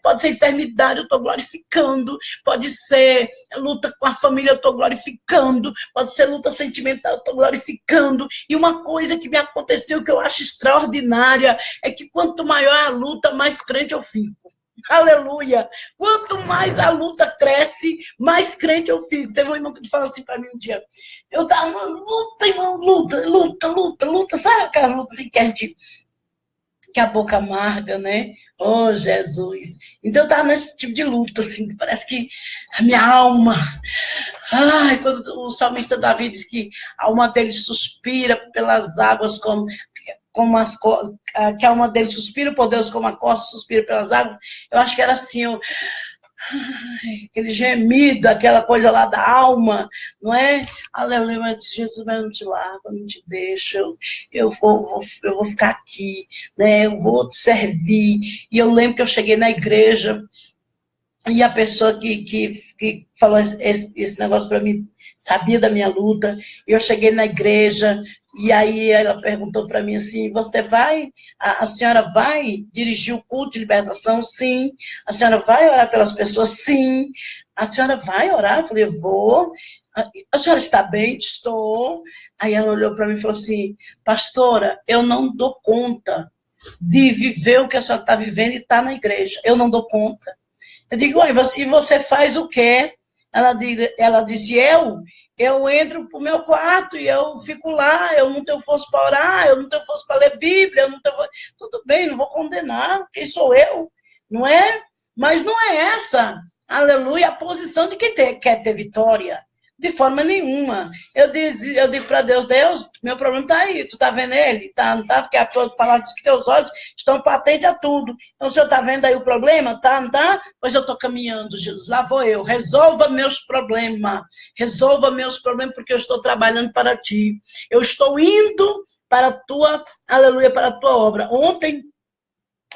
Pode ser enfermidade, eu estou glorificando. Pode ser luta com a família, eu estou glorificando. Pode ser luta sentimental, eu estou glorificando. E uma coisa que me aconteceu que eu acho extraordinária é que quanto maior a luta, mais crente eu fico. Aleluia! Quanto mais a luta cresce, mais crente eu fico. Teve um irmão que falou assim para mim um dia. Eu tava numa luta, irmão, luta. Sabe aquelas lutas assim que a boca amarga, né? Oh, Jesus! Então eu tava nesse tipo de luta, assim, parece que a minha alma... Ai, quando o salmista Davi diz que a alma dele suspira pelas águas como que a alma dele suspira por Deus como a costa suspira pelas águas, eu acho que era assim, aquele gemido, aquela coisa lá da alma, não é? Aleluia, eu disse, Jesus, mas não te largo, não te deixo, eu vou ficar aqui, né? Eu vou te servir. E eu lembro que eu cheguei na igreja e a pessoa que falou esse negócio para mim sabia da minha luta. Eu cheguei na igreja e aí ela perguntou para mim assim, você vai, a senhora vai dirigir o culto de libertação? Sim. A senhora vai orar pelas pessoas? Sim. A senhora vai orar? Eu falei, vou. A senhora está bem? Estou. Aí ela olhou para mim e falou assim, pastora, eu não dou conta de viver o que a senhora está vivendo e está na igreja. Eu não dou conta. Eu digo, ué, e você faz o quê? Ela disse, eu entro pro meu quarto e eu fico lá, eu não tenho força para orar, eu não tenho força para ler Bíblia, eu não tenho... Tudo bem, não vou condenar, quem sou eu? Não é? Mas não é essa, aleluia, a posição de quem quer ter vitória. De forma nenhuma. Eu digo para Deus, Deus, meu problema está aí, tu está vendo ele? Tá, não tá? Porque a palavra diz que teus olhos estão patentes a tudo. Então, o senhor está vendo aí o problema? Tá, não tá? Pois eu estou caminhando, Jesus, lá vou eu. Resolva meus problemas, porque eu estou trabalhando para ti. Eu estou indo para a tua, aleluia, para a tua obra. Ontem,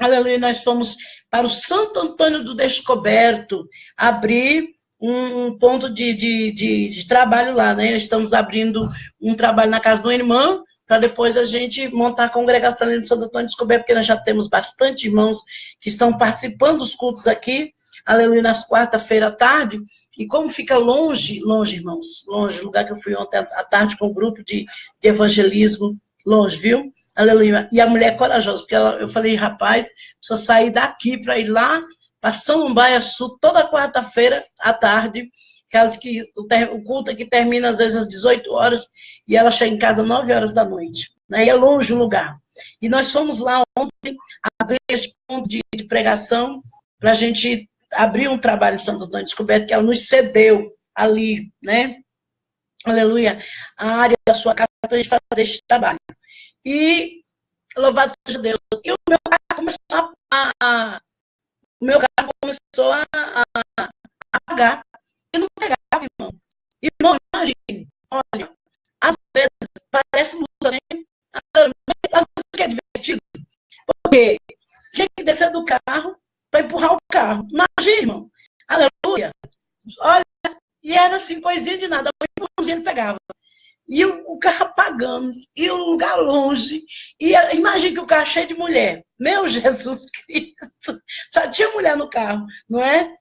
aleluia, nós fomos para o Santo Antônio do Descoberto, abrir um ponto de trabalho lá, né? Estamos abrindo um trabalho na casa do irmão, para depois a gente montar a congregação ali no Santo Antônio Descoberto, porque nós já temos bastante irmãos que estão participando dos cultos aqui, aleluia, nas quarta-feira à tarde, e como fica longe, irmãos, longe, o lugar que eu fui ontem à tarde com um grupo de evangelismo, longe, viu? Aleluia. E a mulher corajosa, porque eu falei, rapaz, só sair daqui para ir lá para São Sul, toda quarta-feira à tarde, aquelas que o culto aqui termina às vezes às 18 horas, e ela chega em casa às 9 horas da noite, né? E é longe o lugar. E nós fomos lá ontem, abrir esse ponto de pregação, para a gente abrir um trabalho em Santo Antônio Descoberto, que ela nos cedeu ali, né? Aleluia. A área da sua casa para a gente fazer esse trabalho. E louvado seja Deus. E o meu carro começou a apagar. E não pegava, irmão. Irmão, imagine, olha, às vezes parece luta, né? Mas às vezes que é divertido. Porque tinha que descer do carro para empurrar o carro. Imagina, irmão. Aleluia. Olha, e era assim, coisinha de nada. O empurrãozinho ele pegava. E o carro apagando, e o lugar longe. E imagina que o carro cheio de mulher. Meu Jesus Cristo. Só tinha mulher no carro, não é?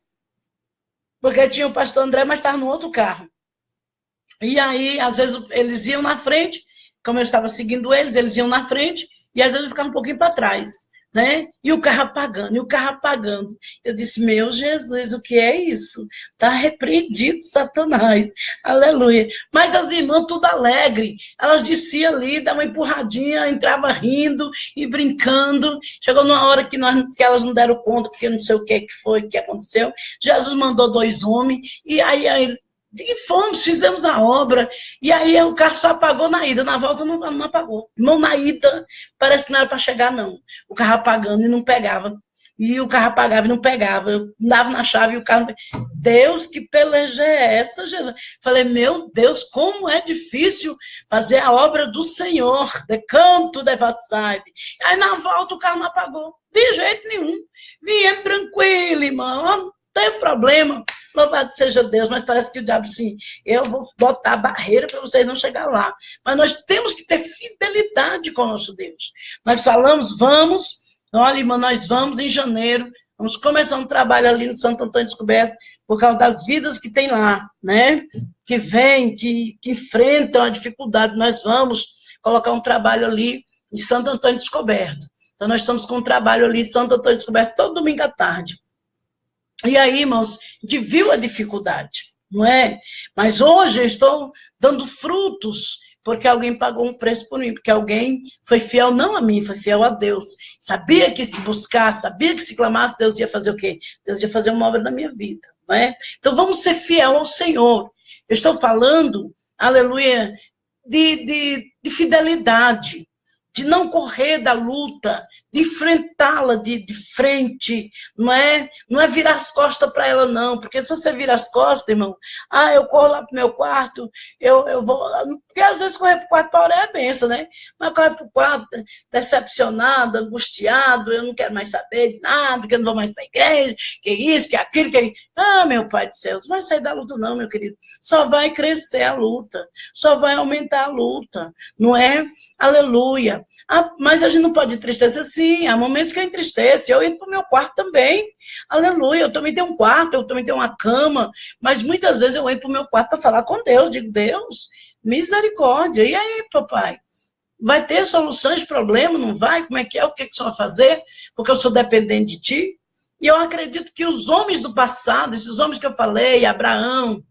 Porque tinha o pastor André, mas estava no outro carro. E aí, às vezes, eles iam na frente, como eu estava seguindo eles, eles iam na frente, e às vezes eu ficava um pouquinho para trás, né? E o carro apagando, e o carro apagando. Eu disse, meu Jesus, o que é isso? Está repreendido, Satanás. Aleluia. Mas as irmãs, tudo alegre, elas desciam ali, davam uma empurradinha, entrava rindo e brincando. Chegou numa hora que elas não deram conta, porque não sei o que foi, o que aconteceu. Jesus mandou 2 homens, e aí e fomos, fizemos a obra, e aí o carro só apagou na ida, na volta não apagou. Não, na ida, parece que não era para chegar, não. O carro apagando e não pegava. E o carro apagava e não pegava. Eu dava na chave e o carro não... Deus, que peleja é essa, Jesus? Falei, meu Deus, como é difícil fazer a obra do Senhor. De canto, de vassaibe. Aí na volta o carro não apagou. De jeito nenhum. Viemos tranquilo, irmão. Não tem problema. Louvado seja Deus, mas parece que o diabo, sim, eu vou botar a barreira para vocês não chegar lá. Mas nós temos que ter fidelidade com o nosso Deus. Nós falamos, vamos, olha, irmã, nós vamos em janeiro, vamos começar um trabalho ali no Santo Antônio Descoberto, por causa das vidas que tem lá, né? Que vêm, que enfrentam a dificuldade. Nós vamos colocar um trabalho ali em Santo Antônio Descoberto. Então, nós estamos com um trabalho ali em Santo Antônio Descoberto todo domingo à tarde. E aí, irmãos, a gente viu a dificuldade, não é? Mas hoje eu estou dando frutos, porque alguém pagou um preço por mim, porque alguém foi fiel não a mim, foi fiel a Deus. Sabia que se buscasse, sabia que se clamasse, Deus ia fazer o quê? Deus ia fazer uma obra na minha vida, não é? Então vamos ser fiel ao Senhor. Eu estou falando, aleluia, de fidelidade, de não correr da luta, de enfrentá-la de frente, não é virar as costas para ela, não, porque se você virar as costas, irmão, eu corro lá pro meu quarto, eu vou, porque às vezes correr pro quarto para orar é benção, né? Mas correr pro quarto decepcionado, angustiado, eu não quero mais saber de nada, que eu não vou mais para a igreja, que isso, que aquilo, que... meu Pai do céu, não vai sair da luta não, meu querido, só vai crescer a luta, só vai aumentar a luta, não é? Aleluia. Mas a gente não pode entristecer, sim. Há momentos que eu entristeço. Eu entro para o meu quarto também. Aleluia. Eu também tenho um quarto, eu também tenho uma cama. Mas muitas vezes eu entro para o meu quarto para falar com Deus. Digo, Deus, misericórdia. E aí, papai? Vai ter soluções, problema? Não vai? Como é? O que você vai fazer? Porque eu sou dependente de ti. E eu acredito que os homens do passado, esses homens que eu falei, Abraão,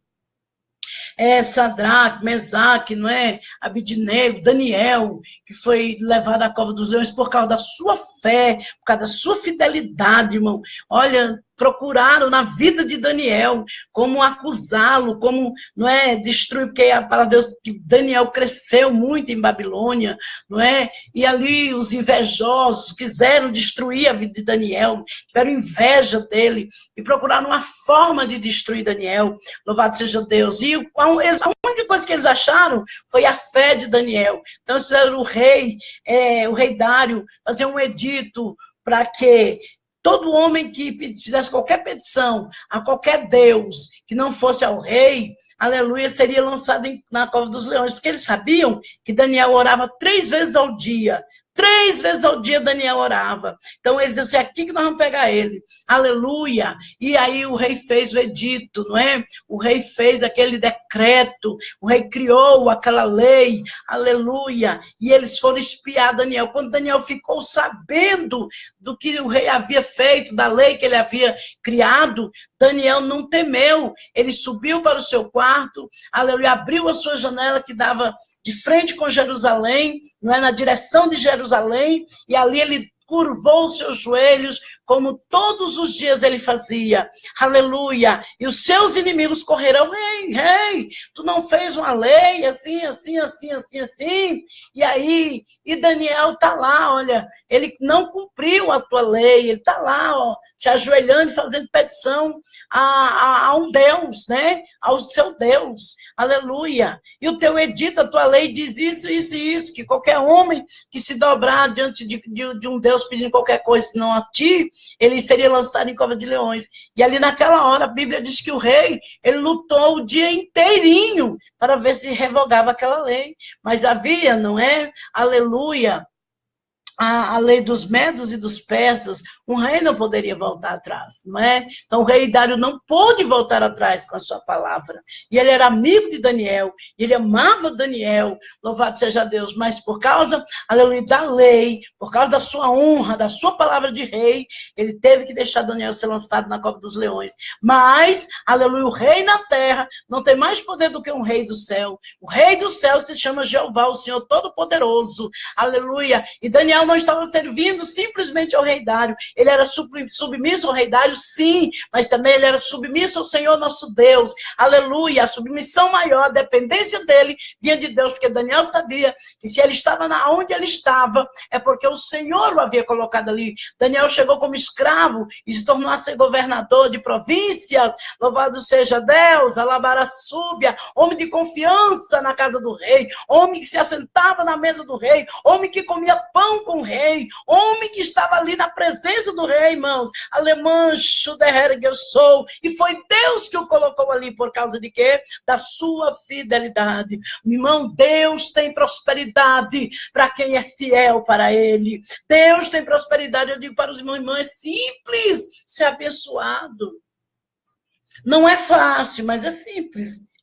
Sadraque, Mesaque, não é? Abidnego, Daniel, que foi levado à cova dos leões por causa da sua fé, por causa da sua fidelidade, irmão. Olha, procuraram na vida de Daniel como acusá-lo, como, não é, destruir, porque a palavra de Deus, que Daniel cresceu muito em Babilônia, não é? E ali os invejosos quiseram destruir a vida de Daniel, tiveram inveja dele e procuraram uma forma de destruir Daniel. Louvado seja Deus. E a única coisa que eles acharam foi a fé de Daniel. Então, eles fizeram o rei Dário fazer um edito para que todo homem que fizesse qualquer petição a qualquer Deus que não fosse ao rei, aleluia, seria lançado na cova dos leões, porque eles sabiam que Daniel orava 3 vezes ao dia. 3 vezes ao dia Daniel orava. Então eles diziam assim, aqui que nós vamos pegar ele. Aleluia. E aí o rei fez o edito, não é? O rei fez aquele decreto, o rei criou aquela lei, aleluia. E eles foram espiar Daniel. Quando Daniel ficou sabendo do que o rei havia feito, da lei que ele havia criado, Daniel não temeu. Ele subiu para o seu quarto, aleluia, abriu a sua janela que dava de frente com Jerusalém, não é, na direção de Jerusalém, e ali ele curvou os seus joelhos, como todos os dias ele fazia. Aleluia. E os seus inimigos correrão, rei, tu não fez uma lei assim, assim, assim, assim, assim. E aí, e Daniel está lá, olha, ele não cumpriu a tua lei, ele está lá, ó, se ajoelhando e fazendo petição a um Deus, né? Ao seu Deus. Aleluia. E o teu edito, a tua lei diz isso, isso e isso, que qualquer homem que se dobrar diante de um Deus pedindo qualquer coisa, senão a ti, ele seria lançado em cova de leões. E ali naquela hora, a Bíblia diz que o rei, ele lutou o dia inteirinho para ver se revogava aquela lei. Mas havia, não é? Aleluia. A lei dos medos e dos persas, um rei não poderia voltar atrás, não é? Então o rei Dário não pôde voltar atrás com a sua palavra. E ele era amigo de Daniel, ele amava Daniel, louvado seja Deus, mas por causa, aleluia, da lei, por causa da sua honra, da sua palavra de rei, ele teve que deixar Daniel ser lançado na cova dos leões. Mas, aleluia, o rei na terra não tem mais poder do que um rei do céu. O rei do céu se chama Jeová, o Senhor Todo-Poderoso, aleluia. E Daniel não estava servindo simplesmente ao rei Dário, ele era submisso ao rei Dário, sim, mas também ele era submisso ao Senhor nosso Deus, aleluia. A submissão maior, a dependência dele vinha de Deus, porque Daniel sabia que se ele estava onde ele estava, é porque o Senhor o havia colocado ali. Daniel chegou como escravo e se tornou a ser governador de províncias, louvado seja Deus, Alabaraçúbia, homem de confiança na casa do rei, homem que se assentava na mesa do rei, homem que comia pão com o rei, homem que estava ali na presença do rei, irmãos, alemancho derrere que eu sou, e foi Deus que o colocou ali, por causa de quê? Da sua fidelidade. Irmão, Deus tem prosperidade para quem é fiel para ele, Deus tem prosperidade, eu digo para os irmãos, é simples ser abençoado, não é fácil, mas é simples.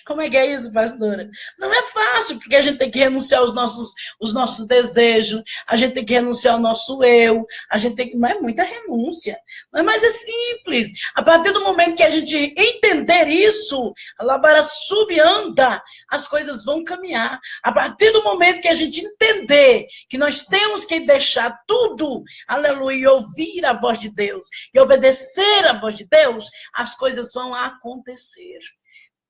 Como é que é isso, pastora? Não é fácil, porque a gente tem que renunciar aos nossos desejos, a gente tem que renunciar ao nosso eu, a gente tem que... Não é muita renúncia, mas é simples. A partir do momento que a gente entender isso, a labara subanda, as coisas vão caminhar. A partir do momento que a gente entender que nós temos que deixar tudo, aleluia, e ouvir a voz de Deus, e obedecer a voz de Deus, as coisas vão acontecer.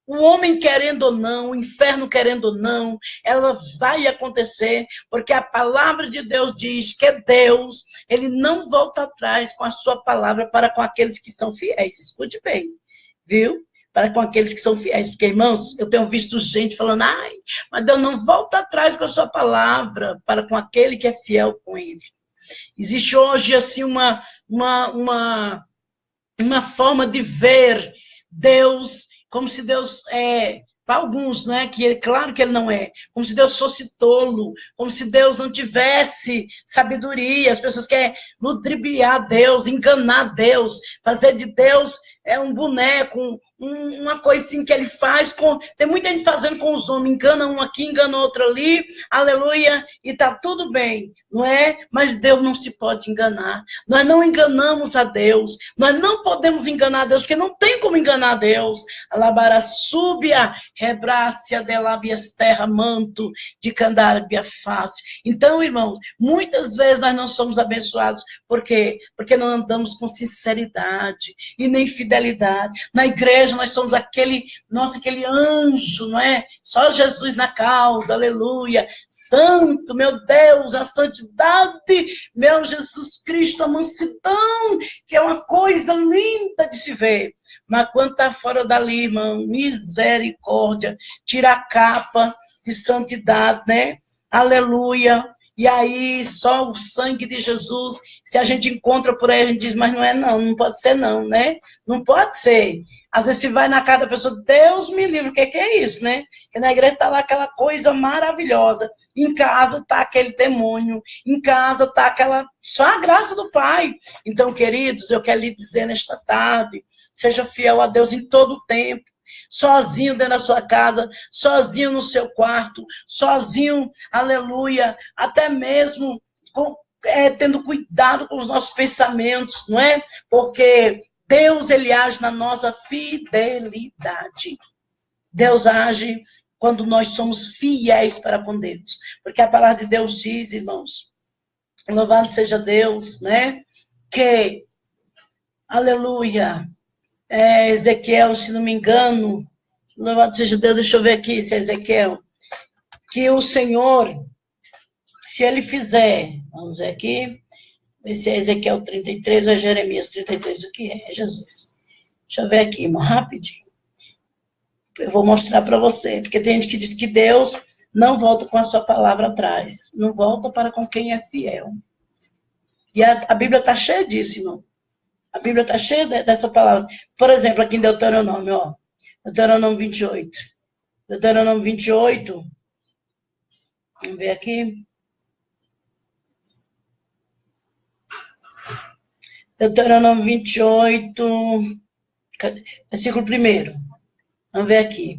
O homem querendo ou não, o inferno querendo ou não, ela vai acontecer, porque a palavra de Deus diz que Deus, ele não volta atrás com a sua palavra para com aqueles que são fiéis. Escute bem, viu? Para com aqueles que são fiéis. Porque, irmãos, eu tenho visto gente falando, ai, mas Deus não volta atrás com a sua palavra para com aquele que é fiel com ele. Existe hoje, assim, uma forma de ver Deus, como se Deus para alguns, não é? Claro que ele não é. Como se Deus fosse tolo, como se Deus não tivesse sabedoria. As pessoas querem ludibriar Deus, enganar Deus, fazer de Deus um boneco, uma coisa assim que ele faz. Tem muita gente fazendo com os homens, engana um aqui, engana outro ali, aleluia, e tá tudo bem, não é? Mas Deus não se pode enganar. Nós não enganamos a Deus, nós não podemos enganar a Deus, porque não tem como enganar a Deus. Alabaraçúbia, rebrácia de labias terra, manto de candárbia face. Então, irmãos, muitas vezes nós não somos abençoados, por quê? Porque não andamos com sinceridade e nem fidelidade. Na igreja nós somos aquele anjo, não é? Só Jesus na causa, aleluia. Santo, meu Deus, a santidade, meu Jesus Cristo, a mansidão, que é uma coisa linda de se ver. Mas quando está fora dali, irmão, misericórdia, tira a capa de santidade, né? Aleluia. E aí, só o sangue de Jesus, se a gente encontra por aí, a gente diz, mas não é não pode ser não, né? Não pode ser. Às vezes, se vai na casa da pessoa, Deus me livre, o que é isso, né? Porque na igreja está lá aquela coisa maravilhosa, em casa está aquele demônio, em casa está só a graça do Pai. Então, queridos, eu quero lhe dizer nesta tarde, seja fiel a Deus em todo o tempo, sozinho dentro da sua casa, sozinho no seu quarto, sozinho, aleluia, até mesmo tendo cuidado com os nossos pensamentos, não é? Porque Deus, ele age na nossa fidelidade. Deus age quando nós somos fiéis para com Deus. Porque a palavra de Deus diz, irmãos, louvado seja Deus, né? que, aleluia, Ezequiel, se não me engano, louvado seja Deus, deixa eu ver aqui se é Ezequiel, que o Senhor, se ele fizer, vamos ver aqui, se é Ezequiel 33 ou é Jeremias 33, o que é, Jesus? Deixa eu ver aqui, irmão, rapidinho. Eu vou mostrar para você, porque tem gente que diz que Deus não volta com a sua palavra atrás, não volta para com quem é fiel. E a Bíblia está cheia disso, irmão. A Bíblia está cheia dessa palavra. Por exemplo, aqui em Deuteronômio, ó. Deuteronômio 28. Deuteronômio 28. Vamos ver aqui. Deuteronômio 28, versículo 1. Vamos ver aqui.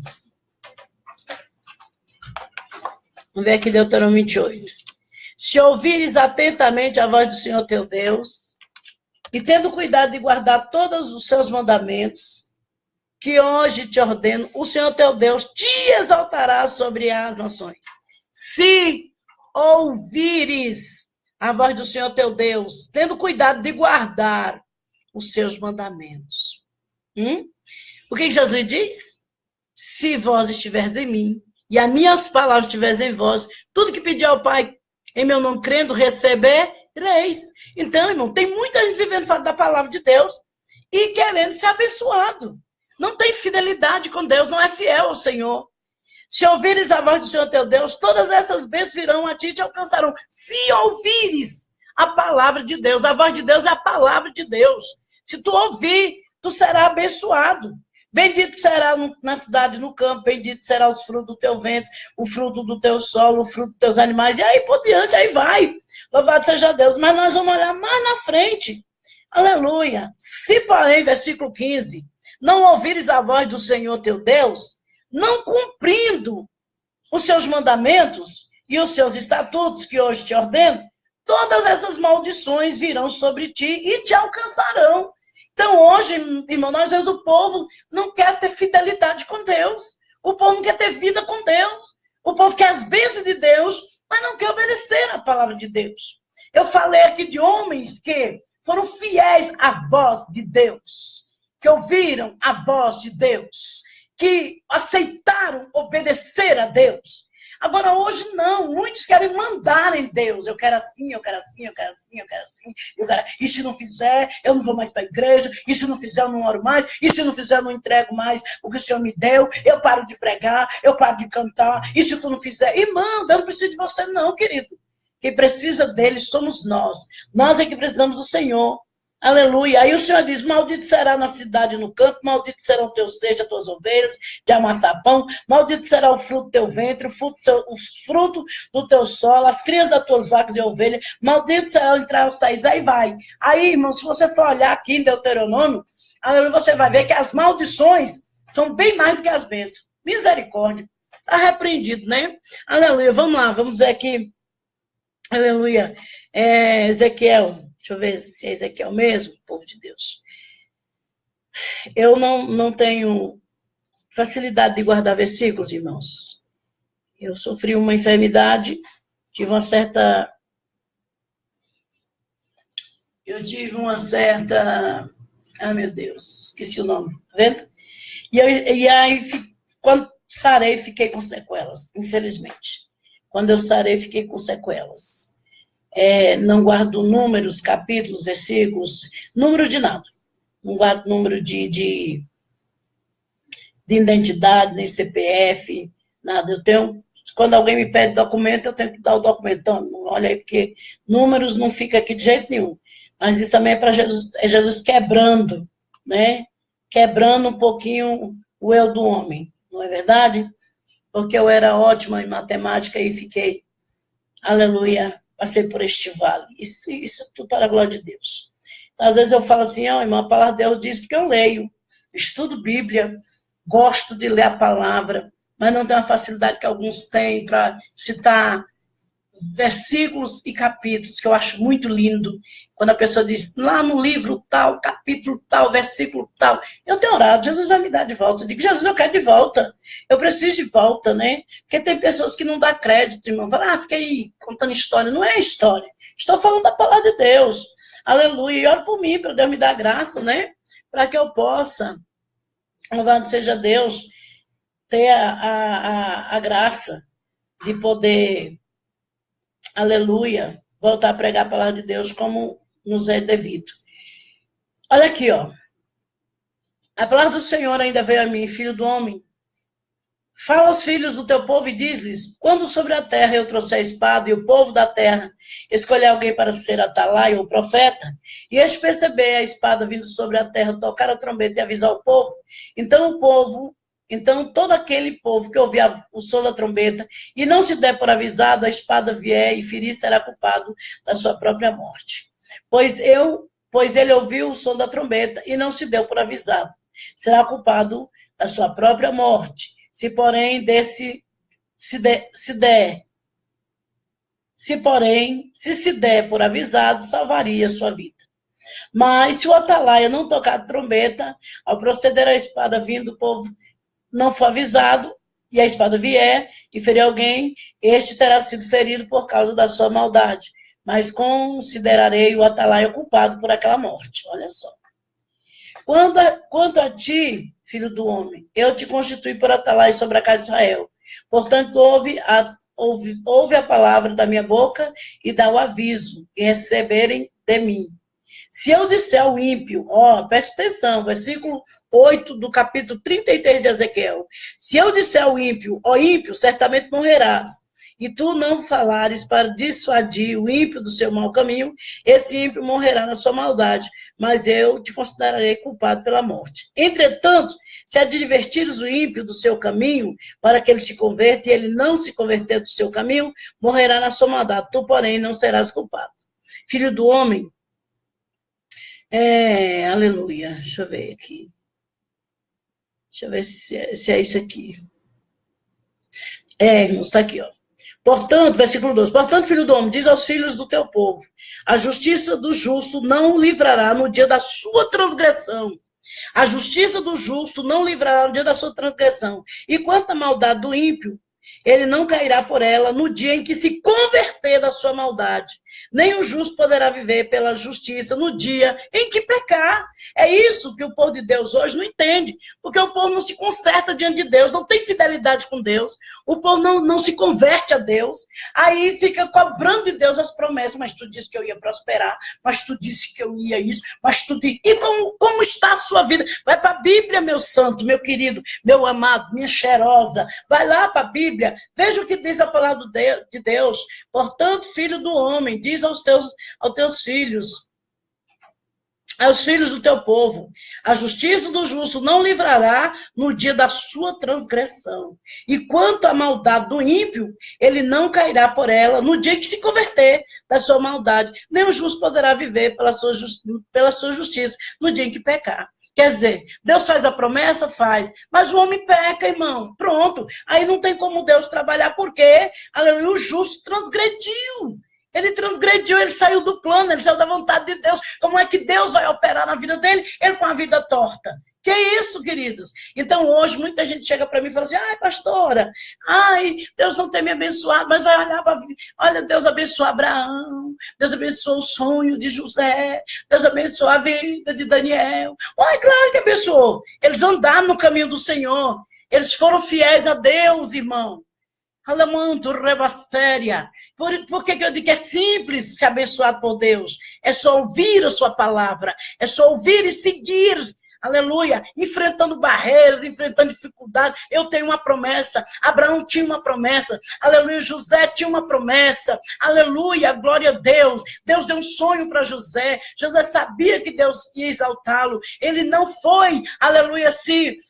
Vamos ver aqui Deuteronômio 28. Se ouvires atentamente a voz do Senhor teu Deus, e tendo cuidado de guardar todos os seus mandamentos, que hoje te ordeno, o Senhor teu Deus te exaltará sobre as nações. Se ouvires a voz do Senhor teu Deus, tendo cuidado de guardar os seus mandamentos. O que Jesus diz? Se vós estiveres em mim, e as minhas palavras estiverem em vós, tudo que pedir ao Pai em meu nome, crendo, recebereis. Então, irmão, tem muita gente vivendo fora da palavra de Deus e querendo ser abençoado. Não tem fidelidade com Deus, não é fiel ao Senhor. Se ouvires a voz do Senhor teu Deus, todas essas bênçãos virão a ti e te alcançarão. Se ouvires a palavra de Deus, a voz de Deus é a palavra de Deus. Se tu ouvir, tu serás abençoado. Bendito será na cidade, no campo, bendito será os frutos do teu ventre, o fruto do teu solo, o fruto dos teus animais, e aí por diante, aí vai. Louvado seja Deus. Mas nós vamos olhar mais na frente. Aleluia. Se, porém, versículo 15, não ouvires a voz do Senhor teu Deus, não cumprindo os seus mandamentos e os seus estatutos que hoje te ordeno, todas essas maldições virão sobre ti e te alcançarão. Então, hoje, irmão, nós vemos o povo não quer ter fidelidade com Deus. O povo não quer ter vida com Deus. O povo quer as bênçãos de Deus, mas não quer obedecer a palavra de Deus. Eu falei aqui de homens que foram fiéis à voz de Deus, que ouviram a voz de Deus, que aceitaram obedecer a Deus. Agora, hoje não, muitos querem mandar em Deus. Eu quero assim, eu quero assim, eu quero assim, eu quero assim. E se não fizer, eu não vou mais para a igreja. E se não fizer, eu não oro mais. E se não fizer, eu não entrego mais o que o Senhor me deu. Eu paro de pregar, eu paro de cantar. E se tu não fizer, irmão, eu não preciso de você não, querido. Quem precisa dele somos nós. Nós é que precisamos do Senhor. Aleluia. Aí o Senhor diz, maldito será na cidade e no campo, maldito serão o teu seixo, as tuas ovelhas, de amassar pão, maldito será o fruto do teu ventre, o fruto do teu solo, as crias das tuas vacas e ovelhas, maldito será o entrar e o sair. Aí vai. Aí, irmão, se você for olhar aqui em Deuteronômio, aleluia, você vai ver que as maldições são bem mais do que as bênçãos. Misericórdia. Está repreendido, né? Aleluia. Vamos lá, vamos ver aqui. Aleluia. Ezequiel. Deixa eu ver se é Ezequiel mesmo, povo de Deus. Eu não tenho facilidade de guardar versículos, irmãos. Eu sofri uma enfermidade, tive uma certa... Ah, meu Deus, esqueci o nome, tá vendo? E aí, quando sarei, fiquei com sequelas, infelizmente. Quando eu sarei, fiquei com sequelas. Não guardo números, capítulos, versículos, número de nada. Não guardo número de identidade, nem CPF, nada. Eu tenho, quando alguém me pede documento, eu tenho que dar o documento. Então, olha aí, porque números não fica aqui de jeito nenhum. Mas isso também é para Jesus, é Jesus quebrando, né? Quebrando um pouquinho o eu do homem, não é verdade? Porque eu era ótima em matemática e fiquei, aleluia, passei por este vale. Isso tudo para a glória de Deus. Então, às vezes eu falo assim, irmão, a palavra de Deus diz, porque eu leio, estudo Bíblia, gosto de ler a palavra, mas não tenho a facilidade que alguns têm para citar versículos e capítulos, que eu acho muito lindo. Quando a pessoa diz, lá no livro tal, capítulo tal, versículo tal, eu tenho orado, Jesus vai me dar de volta. Eu digo, Jesus, eu quero de volta. Eu preciso de volta, né? Porque tem pessoas que não dão crédito, irmão. Fala, fiquei contando história. Não é história. Estou falando da palavra de Deus. Aleluia. E ora por mim, para Deus me dar graça, né? Para que eu possa, louvado seja Deus, ter a graça de poder, aleluia, voltar a pregar a palavra de Deus como nos é devido. Olha aqui, ó. A palavra do Senhor ainda veio a mim, filho do homem. Fala aos filhos do teu povo e diz-lhes, quando sobre a terra eu trouxer a espada e o povo da terra escolher alguém para ser atalaia ou profeta, e eles perceber a espada vindo sobre a terra, tocar a trombeta e avisar o povo, então todo aquele povo que ouvir o som da trombeta e não se der por avisado, a espada vier e ferir, será culpado da sua própria morte. Pois ele ouviu o som da trombeta e não se deu por avisado, será culpado da sua própria morte. Se porém se se der por avisado, salvaria a sua vida. Mas se o atalaia não tocar a trombeta, ao proceder a espada vindo do povo não for avisado, e a espada vier e ferir alguém, este terá sido ferido por causa da sua maldade. Mas considerarei o atalaia culpado por aquela morte. Olha só. Quanto a ti, filho do homem, eu te constituí por atalaia sobre a casa de Israel. Portanto, ouve a palavra da minha boca e dá o aviso e receberem de mim. Se eu disser ao ímpio, preste atenção, versículo 8 do capítulo 33 de Ezequiel. Se eu disser ao ímpio, ímpio, certamente morrerás, e tu não falares para dissuadir o ímpio do seu mau caminho, esse ímpio morrerá na sua maldade, mas eu te considerarei culpado pela morte. Entretanto, se advertires o ímpio do seu caminho, para que ele se converta, e ele não se converter do seu caminho, morrerá na sua maldade. Tu, porém, não serás culpado. Filho do homem, aleluia, deixa eu ver aqui. Deixa eu ver se é isso aqui. Irmãos, está aqui, ó. Portanto, versículo 12, portanto, filho do homem, diz aos filhos do teu povo, a justiça do justo não o livrará no dia da sua transgressão. A justiça do justo não o livrará no dia da sua transgressão. E quanto à maldade do ímpio, ele não cairá por ela no dia em que se converter da sua maldade. Nem o justo poderá viver pela justiça no dia em que pecar. É isso que o povo de Deus hoje não entende. Porque o povo não se conserta diante de Deus, não tem fidelidade com Deus. O povo não se converte a Deus. Aí fica cobrando de Deus as promessas. Mas tu disse que eu ia prosperar. Mas tu disse que eu ia isso. Mas tu disse... E como está a sua vida? Vai para a Bíblia, meu santo, meu querido, meu amado, minha cheirosa. Vai lá para a Bíblia. Veja o que diz a palavra de Deus. Portanto, filho do homem, diz aos teus filhos, aos filhos do teu povo, a justiça do justo não livrará no dia da sua transgressão. E quanto à maldade do ímpio, ele não cairá por ela no dia que se converter da sua maldade. Nem o justo poderá viver pela sua justiça no dia em que pecar. Quer dizer, Deus faz a promessa? Faz. Mas o homem peca, irmão. Pronto. Aí não tem como Deus trabalhar, porque aleluia, o justo transgrediu. Ele transgrediu, ele saiu do plano, ele saiu da vontade de Deus. Como é que Deus vai operar na vida dele? Ele com a vida torta. Que isso, queridos? Então, hoje, muita gente chega para mim e fala assim, pastora, Deus não tem me abençoado, mas vai olhar para... Olha, Deus abençoou Abraão, Deus abençoou o sonho de José, Deus abençoou a vida de Daniel. Claro que abençoou. Eles andaram no caminho do Senhor. Eles foram fiéis a Deus, irmão. Alamanto, rebastéria. Por que eu digo que é simples ser abençoado por Deus? É só ouvir a sua palavra. É só ouvir e seguir. Aleluia. Enfrentando barreiras, enfrentando dificuldades. Eu tenho uma promessa. Abraão tinha uma promessa. Aleluia. José tinha uma promessa. Aleluia. Glória a Deus. Deus deu um sonho para José. José sabia que Deus ia exaltá-lo. Ele não foi, aleluia,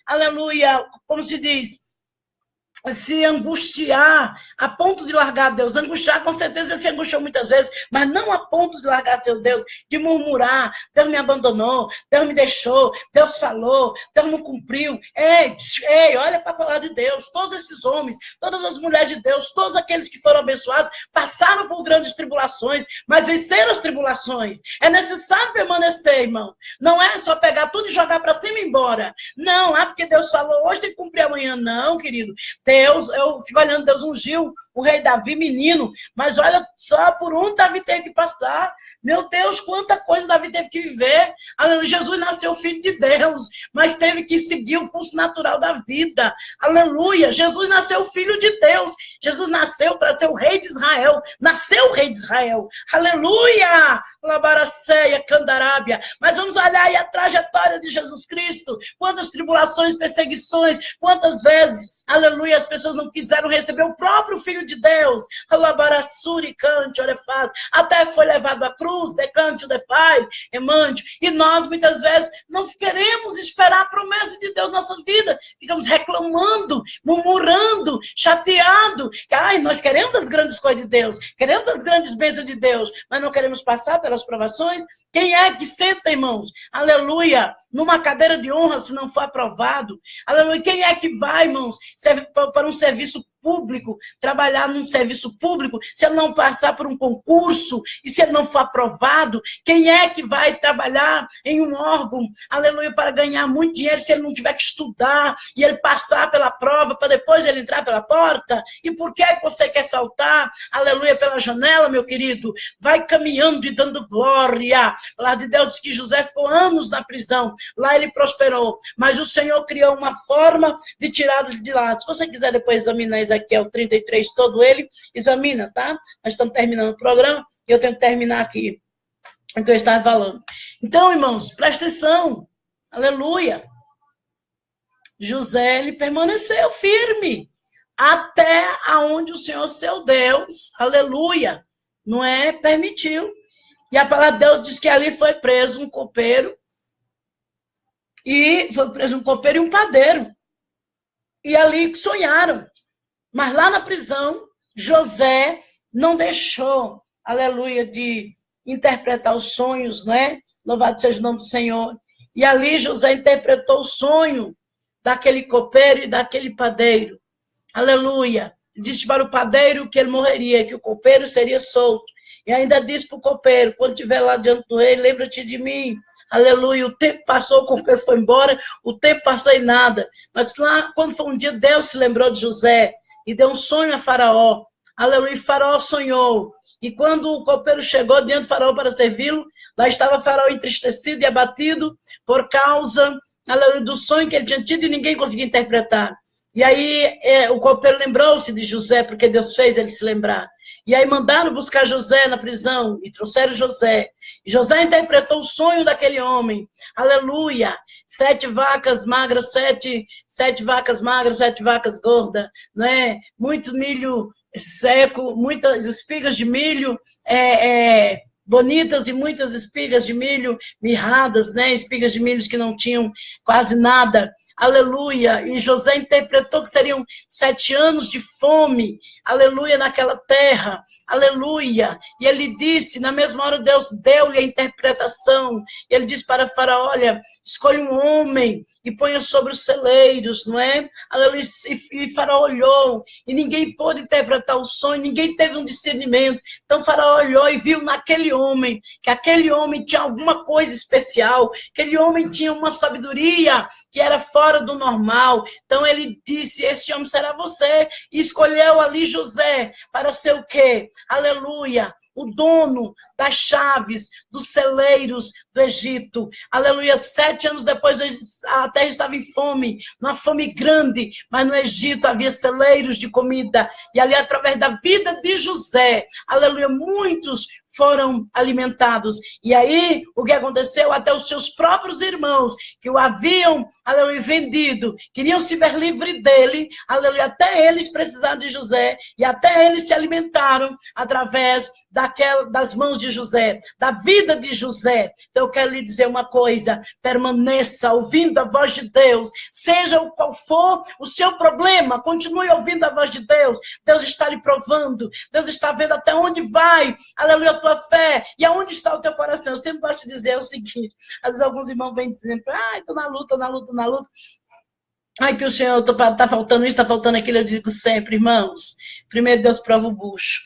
aleluia, como se diz, se angustiar a ponto de largar Deus. Angustiar, com certeza, ele se angustiou muitas vezes, mas não a ponto de largar seu Deus, de murmurar, Deus me abandonou, Deus me deixou, Deus falou, Deus não cumpriu. Ei, olha para a palavra de Deus. Todos esses homens, todas as mulheres de Deus, todos aqueles que foram abençoados, passaram por grandes tribulações, mas venceram as tribulações. É necessário permanecer, irmão. Não é só pegar tudo e jogar para cima e ir embora. Não, porque Deus falou, hoje tem que cumprir amanhã. Não, querido. Deus, eu fico olhando, Deus ungiu o rei Davi menino, mas olha só por onde Davi teve que passar. Meu Deus, quanta coisa Davi teve que viver. Aleluia. Jesus nasceu filho de Deus, mas teve que seguir o curso natural da vida. Aleluia. Jesus nasceu filho de Deus. Jesus nasceu para ser o rei de Israel. Nasceu o rei de Israel. Aleluia. Labaraceia, Candarábia. Mas vamos olhar aí a trajetória de Jesus Cristo. Quantas tribulações, perseguições, quantas vezes, aleluia, as pessoas não quiseram receber o próprio Filho de Deus. Alabarassuri, cante, orefaz. Até foi levado à cruz, decante, defai, emante. E nós, muitas vezes, não queremos esperar a promessa de Deus na nossa vida. Ficamos reclamando, murmurando, chateado. Ai, nós queremos as grandes coisas de Deus, queremos as grandes bênçãos de Deus, mas não queremos passar pelas provações. Quem é que senta, irmãos? Aleluia, numa cadeira de honra se não for aprovado? Aleluia, quem é que vai, irmãos, para um serviço público, trabalhar num serviço público, se ele não passar por um concurso e se ele não for aprovado? Quem é que vai trabalhar em um órgão, aleluia, para ganhar muito dinheiro se ele não tiver que estudar e ele passar pela prova para depois ele entrar pela porta? E por que você quer saltar, aleluia, pela janela, meu querido? Vai caminhando e dando glória. Lá de Deus diz que José ficou anos na prisão, lá ele prosperou, mas o Senhor criou uma forma de tirá-lo de lá. Se você quiser depois examinar Ezequiel 33, todo ele, examina, tá? Nós estamos terminando o programa e eu tenho que terminar aqui. Então eu estava falando. Então, irmãos, presta atenção. Aleluia. José, ele permaneceu firme até aonde o Senhor, seu Deus, aleluia, não é, permitiu. E a palavra de Deus diz que ali foi preso um copeiro, e foi preso um copeiro e um padeiro. E ali sonharam. Mas lá na prisão, José não deixou, aleluia, de interpretar os sonhos, não é? Louvado seja o nome do Senhor. E ali José interpretou o sonho daquele copeiro e daquele padeiro. Aleluia. Disse para o padeiro que ele morreria, que o copeiro seria solto. E ainda disse para o copeiro, quando estiver lá diante do rei, lembra-te de mim. Aleluia, o tempo passou, o copeiro foi embora, o tempo passou e nada. Mas lá, quando foi um dia, Deus se lembrou de José e deu um sonho a Faraó. Aleluia, Faraó sonhou. E quando o copeiro chegou diante do Faraó para servi-lo, lá estava Faraó entristecido e abatido por causa, aleluia, do sonho que ele tinha tido e ninguém conseguia interpretar. E aí o copeiro lembrou-se de José, porque Deus fez ele se lembrar. E aí mandaram buscar José na prisão e trouxeram José. E José interpretou o sonho daquele homem. Aleluia! 7 vacas magras, 7 vacas magras, 7 vacas gordas, não é? Muito milho seco, muitas espigas de milho bonitas e muitas espigas de milho mirradas, né? Espigas de milho que não tinham quase nada. Aleluia, e José interpretou que seriam 7 anos de fome, aleluia, naquela terra, aleluia, e ele disse, na mesma hora Deus deu-lhe a interpretação, e ele disse para Faraó, olha, escolha um homem e ponha sobre os celeiros, não é? Aleluia, e Faraó olhou, e ninguém pôde interpretar o sonho, ninguém teve um discernimento, então Faraó olhou e viu naquele homem, que aquele homem tinha alguma coisa especial, aquele homem tinha uma sabedoria que era fora do normal. Então ele disse, esse homem será você, e escolheu ali José para ser o quê? Aleluia, o dono das chaves dos celeiros do Egito. Aleluia, 7 anos depois a terra estava em fome, uma fome grande, mas no Egito havia celeiros de comida, e ali através da vida de José, aleluia, muitos foram alimentados. E aí, o que aconteceu? Até os seus próprios irmãos, que o haviam, aleluia, vendido, queriam se ver livre dele, aleluia, até eles precisaram de José, e até eles se alimentaram através das mãos de José, da vida de José. Então eu quero lhe dizer uma coisa, permaneça ouvindo a voz de Deus, seja qual for o seu problema, continue ouvindo a voz de Deus. Deus está lhe provando, Deus está vendo até onde vai, aleluia, a tua fé, e aonde está o teu coração. Eu sempre gosto de dizer o seguinte, às vezes alguns irmãos vêm dizendo, estou na luta, na luta, na luta. Ai, que o Senhor está faltando isso, está faltando aquilo. Eu digo sempre, irmãos, primeiro Deus prova o bucho.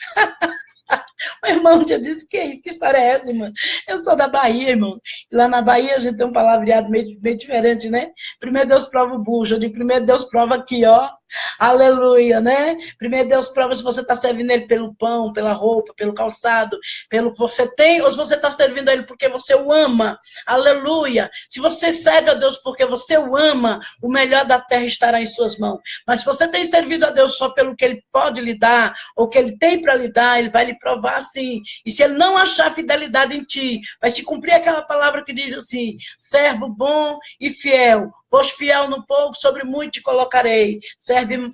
O irmão já disse, que história é essa, irmão? Eu sou da Bahia, irmão. E lá na Bahia a gente tem um palavreado meio diferente, né? Primeiro Deus prova o bucho. Eu digo, primeiro Deus prova aqui, ó. Aleluia, né? Primeiro Deus prova se você está servindo Ele pelo pão, pela roupa, pelo calçado, pelo que você tem, ou se você está servindo a Ele porque você o ama. Aleluia. Se você serve a Deus porque você o ama, o melhor da terra estará em suas mãos. Mas se você tem servido a Deus só pelo que Ele pode lhe dar, ou que Ele tem para lhe dar, Ele vai lhe provar sim. E se Ele não achar fidelidade em ti, vai te cumprir aquela palavra que diz assim: servo bom e fiel. Foste fiel no pouco, sobre muito te colocarei.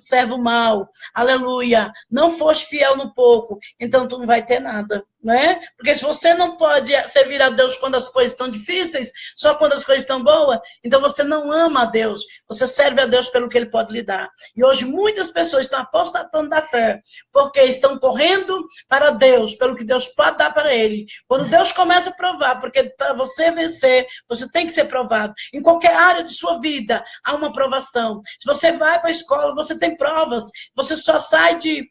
Servo mal. Aleluia. Não foste fiel no pouco, então tu não vai ter nada. Né? Porque se você não pode servir a Deus quando as coisas estão difíceis, só quando as coisas estão boas, então você não ama a Deus. Você serve a Deus pelo que Ele pode lhe dar. E hoje muitas pessoas estão apostatando da fé, porque estão correndo para Deus, pelo que Deus pode dar para ele. Quando Deus começa a provar, porque para você vencer, você tem que ser provado. Em qualquer área de sua vida, há uma provação. Se você vai para a escola, você tem provas. Você só sai de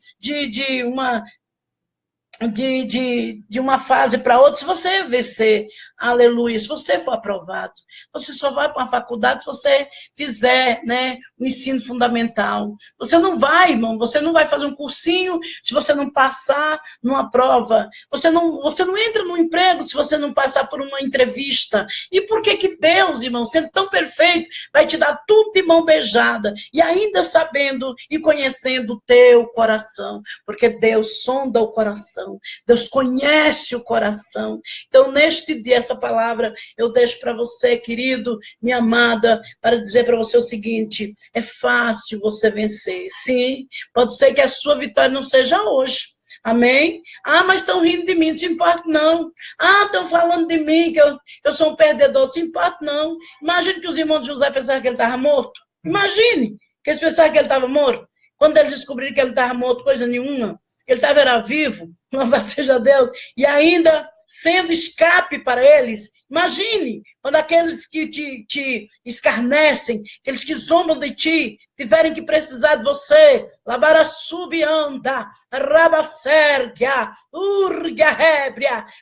uma fase para outra, se você vencer, aleluia, se você for aprovado. Você só vai para uma faculdade se você fizer, né, um ensino fundamental. Você não vai, irmão, você não vai fazer um cursinho se você não passar numa prova. Você não entra no emprego se você não passar por uma entrevista. E por que Deus, irmão, sendo tão perfeito, vai te dar tudo de mão beijada e ainda sabendo e conhecendo o teu coração? Porque Deus sonda o coração. Deus conhece o coração. Então, neste dia, essa palavra eu deixo para você, querido, minha amada, para dizer para você o seguinte: é fácil você vencer. Sim, pode ser que a sua vitória não seja hoje. Amém? Ah, mas estão rindo de mim, não se importa não. Ah, estão falando de mim, que eu sou um perdedor, não se importa não. Imagine que os irmãos de José pensavam que ele estava morto. Imagine que eles pensavam que ele estava morto. Quando eles descobriram que ele estava morto, coisa nenhuma. Ele era vivo, louvado seja Deus, e ainda sendo escape para eles. Imagine, quando aqueles que te escarnecem, aqueles que zombam de ti, tiverem que precisar de você, labarassubianda, rabacérgia, urga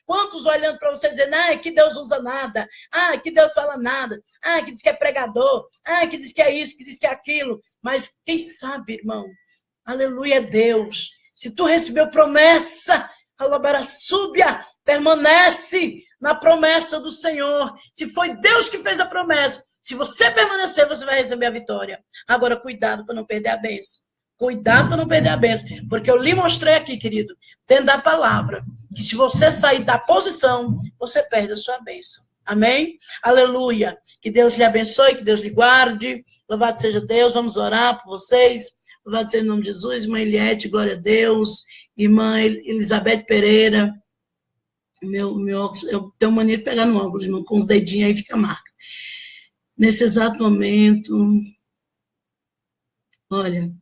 quantos olhando para você dizendo, que Deus usa nada, que Deus fala nada, que diz que é pregador, que diz que é isso, que diz que é aquilo, mas quem sabe, irmão, aleluia, é Deus. Se tu recebeu promessa, alabarasúbia, permanece na promessa do Senhor. Se foi Deus que fez a promessa, se você permanecer, você vai receber a vitória. Agora, cuidado para não perder a bênção. Cuidado para não perder a bênção. Porque eu lhe mostrei aqui, querido, dentro da palavra, que se você sair da posição, você perde a sua bênção. Amém? Aleluia. Que Deus lhe abençoe, que Deus lhe guarde. Louvado seja Deus. Vamos orar por vocês. Louvado seja o nome de Jesus, irmã Eliette, glória a Deus, irmã Elizabeth Pereira, meu óculos, eu tenho mania de pegar no óculos, irmão, com os dedinhos aí fica a marca. Nesse exato momento, olha,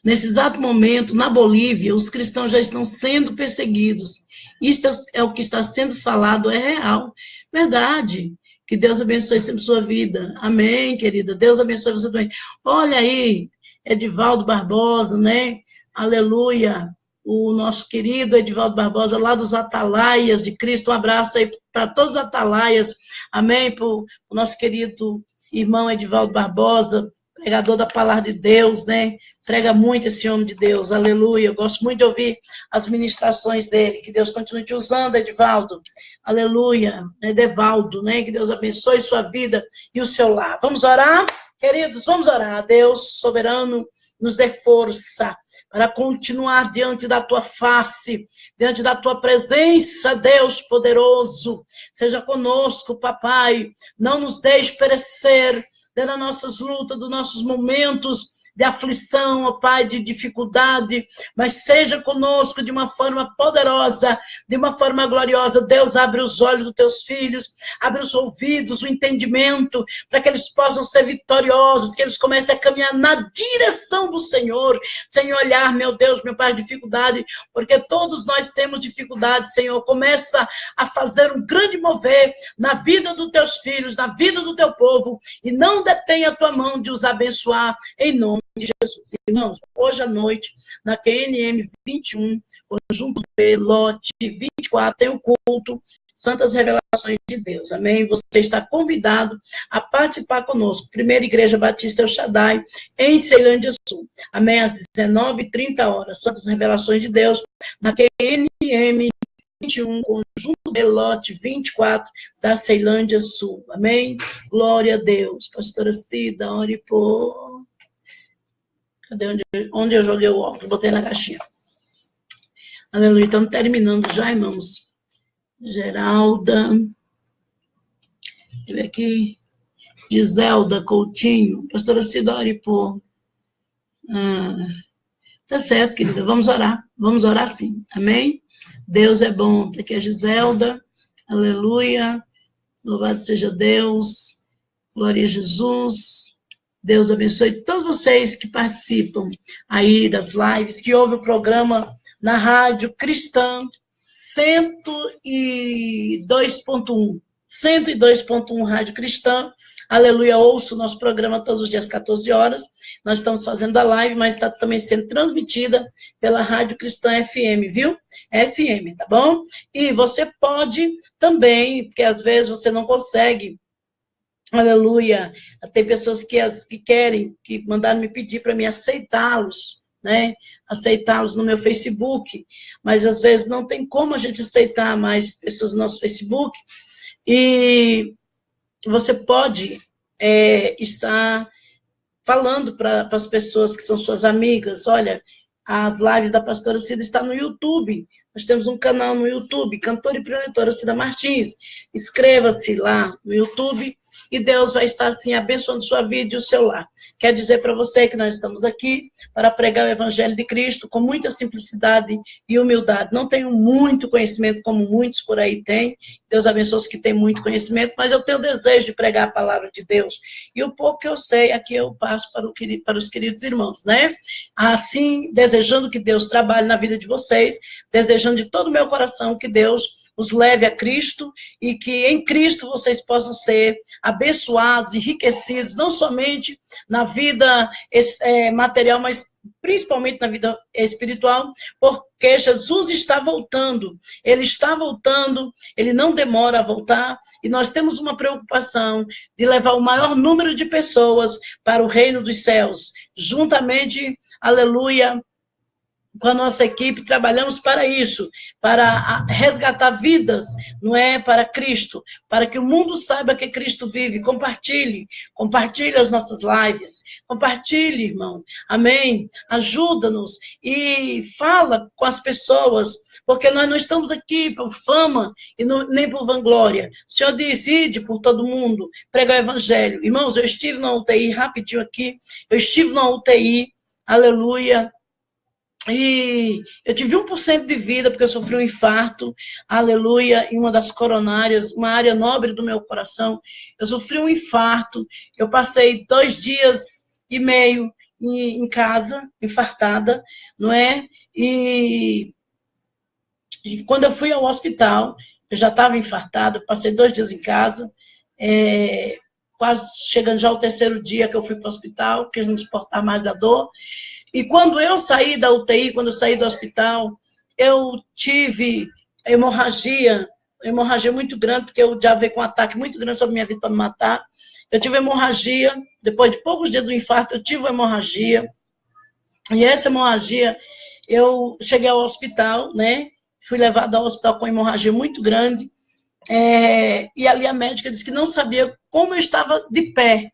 nesse exato momento, na Bolívia, os cristãos já estão sendo perseguidos. Isto é o que está sendo falado, é real, verdade. Que Deus abençoe sempre sua vida. Amém, querida. Deus abençoe você também. Olha aí, Edivaldo Barbosa, né? Aleluia. O nosso querido Edivaldo Barbosa, lá dos Atalaias de Cristo. Um abraço aí para todos os Atalaias. Amém? Para o nosso querido irmão Edivaldo Barbosa, pregador da palavra de Deus, né? Prega muito esse homem de Deus. Aleluia. Eu gosto muito de ouvir as ministrações dele. Que Deus continue te usando, Edivaldo. Aleluia. Edevaldo, né? Que Deus abençoe sua vida e o seu lar. Vamos orar? Queridos, vamos orar. Deus soberano, nos dê força para continuar diante da tua face, diante da tua presença, Deus poderoso. Seja conosco, papai. Não nos deixe perecer das nossas lutas, dos nossos momentos de aflição, ó Pai, de dificuldade, mas seja conosco de uma forma poderosa, de uma forma gloriosa. Deus, abre os olhos dos teus filhos, abre os ouvidos, o entendimento, para que eles possam ser vitoriosos, que eles comecem a caminhar na direção do Senhor, sem olhar, meu Deus, meu Pai, dificuldade, porque todos nós temos dificuldade, Senhor. Começa a fazer um grande mover na vida dos teus filhos, na vida do teu povo, e não detenha a tua mão de os abençoar, em nome de Jesus. Irmãos, hoje à noite, na QNM 21, conjunto B, lote 24, tem o culto Santas Revelações de Deus. Amém? Você está convidado a participar conosco. Primeira Igreja Batista El Shaddai, em Ceilândia Sul. Amém? Às 19h30, Santas Revelações de Deus, na QNM 21, conjunto B, lote 24, da Ceilândia Sul. Amém? Glória a Deus. Pastora Cida, ore por... Cadê onde eu joguei o óculos? Botei na caixinha. Aleluia. Estamos terminando já, irmãos. Geralda. Deixa eu ver aqui. Giselda Coutinho. Pastora Cida, ore por... Tá certo, querida. Vamos orar. Vamos orar sim. Amém? Deus é bom. Aqui é a Giselda. Aleluia. Louvado seja Deus. Glória a Jesus. Deus abençoe todos vocês que participam aí das lives, que ouvem o programa na Rádio Cristã 102.1. 102.1 Rádio Cristã. Aleluia, ouço o nosso programa todos os dias, 14 horas. Nós estamos fazendo a live, mas está também sendo transmitida pela Rádio Cristã FM, viu? FM, tá bom? E você pode também, porque às vezes você não consegue. Aleluia. Tem pessoas que querem, que mandaram me pedir para me aceitá-los, né? Aceitá-los no meu Facebook, mas às vezes não tem como a gente aceitar mais pessoas no nosso Facebook. E você pode estar falando para as pessoas que são suas amigas, olha, as lives da pastora Cida estão no YouTube. Nós temos um canal no YouTube, cantora e preletora Cida Martins. Inscreva-se lá no YouTube. E Deus vai estar, assim, abençoando sua vida e o seu lar. Quer dizer para você que nós estamos aqui para pregar o Evangelho de Cristo com muita simplicidade e humildade. Não tenho muito conhecimento como muitos por aí têm. Deus abençoe os que têm muito conhecimento, mas eu tenho o desejo de pregar a palavra de Deus. E o pouco que eu sei, aqui eu passo para os queridos irmãos, né? Assim, desejando que Deus trabalhe na vida de vocês, desejando de todo o meu coração que Deus os leve a Cristo e que em Cristo vocês possam ser abençoados, enriquecidos, não somente na vida material, mas principalmente na vida espiritual, porque Jesus está voltando. Ele está voltando, ele não demora a voltar, e nós temos uma preocupação de levar o maior número de pessoas para o reino dos céus, juntamente, aleluia, com a nossa equipe, trabalhamos para isso, para resgatar vidas, não é? Para Cristo, para que o mundo saiba que Cristo vive. Compartilhe as nossas lives, compartilhe, irmão, amém? Ajuda-nos e fala com as pessoas, porque nós não estamos aqui por fama e nem por vanglória. O Senhor disse, ide por todo mundo, pregar o evangelho. Irmãos, eu estive na UTI, rapidinho aqui, eu estive na UTI, aleluia, e eu tive 1% de vida, porque eu sofri um infarto, aleluia, em uma das coronárias, uma área nobre do meu coração. Eu sofri um infarto, eu passei 2 dias e meio em casa, infartada, não é? E quando eu fui ao hospital, eu já estava infartada, passei 2 dias em casa, quase chegando já ao 3º dia que eu fui para o hospital, porque não suportava mais a dor. E quando eu saí da UTI, quando eu saí do hospital, eu tive hemorragia muito grande, porque eu já veio com um ataque muito grande sobre minha vida para me matar. Eu tive hemorragia, depois de poucos dias do infarto, eu tive uma hemorragia. E essa hemorragia, eu cheguei ao hospital, né? Fui levada ao hospital com hemorragia muito grande. E ali a médica disse que não sabia como eu estava de pé.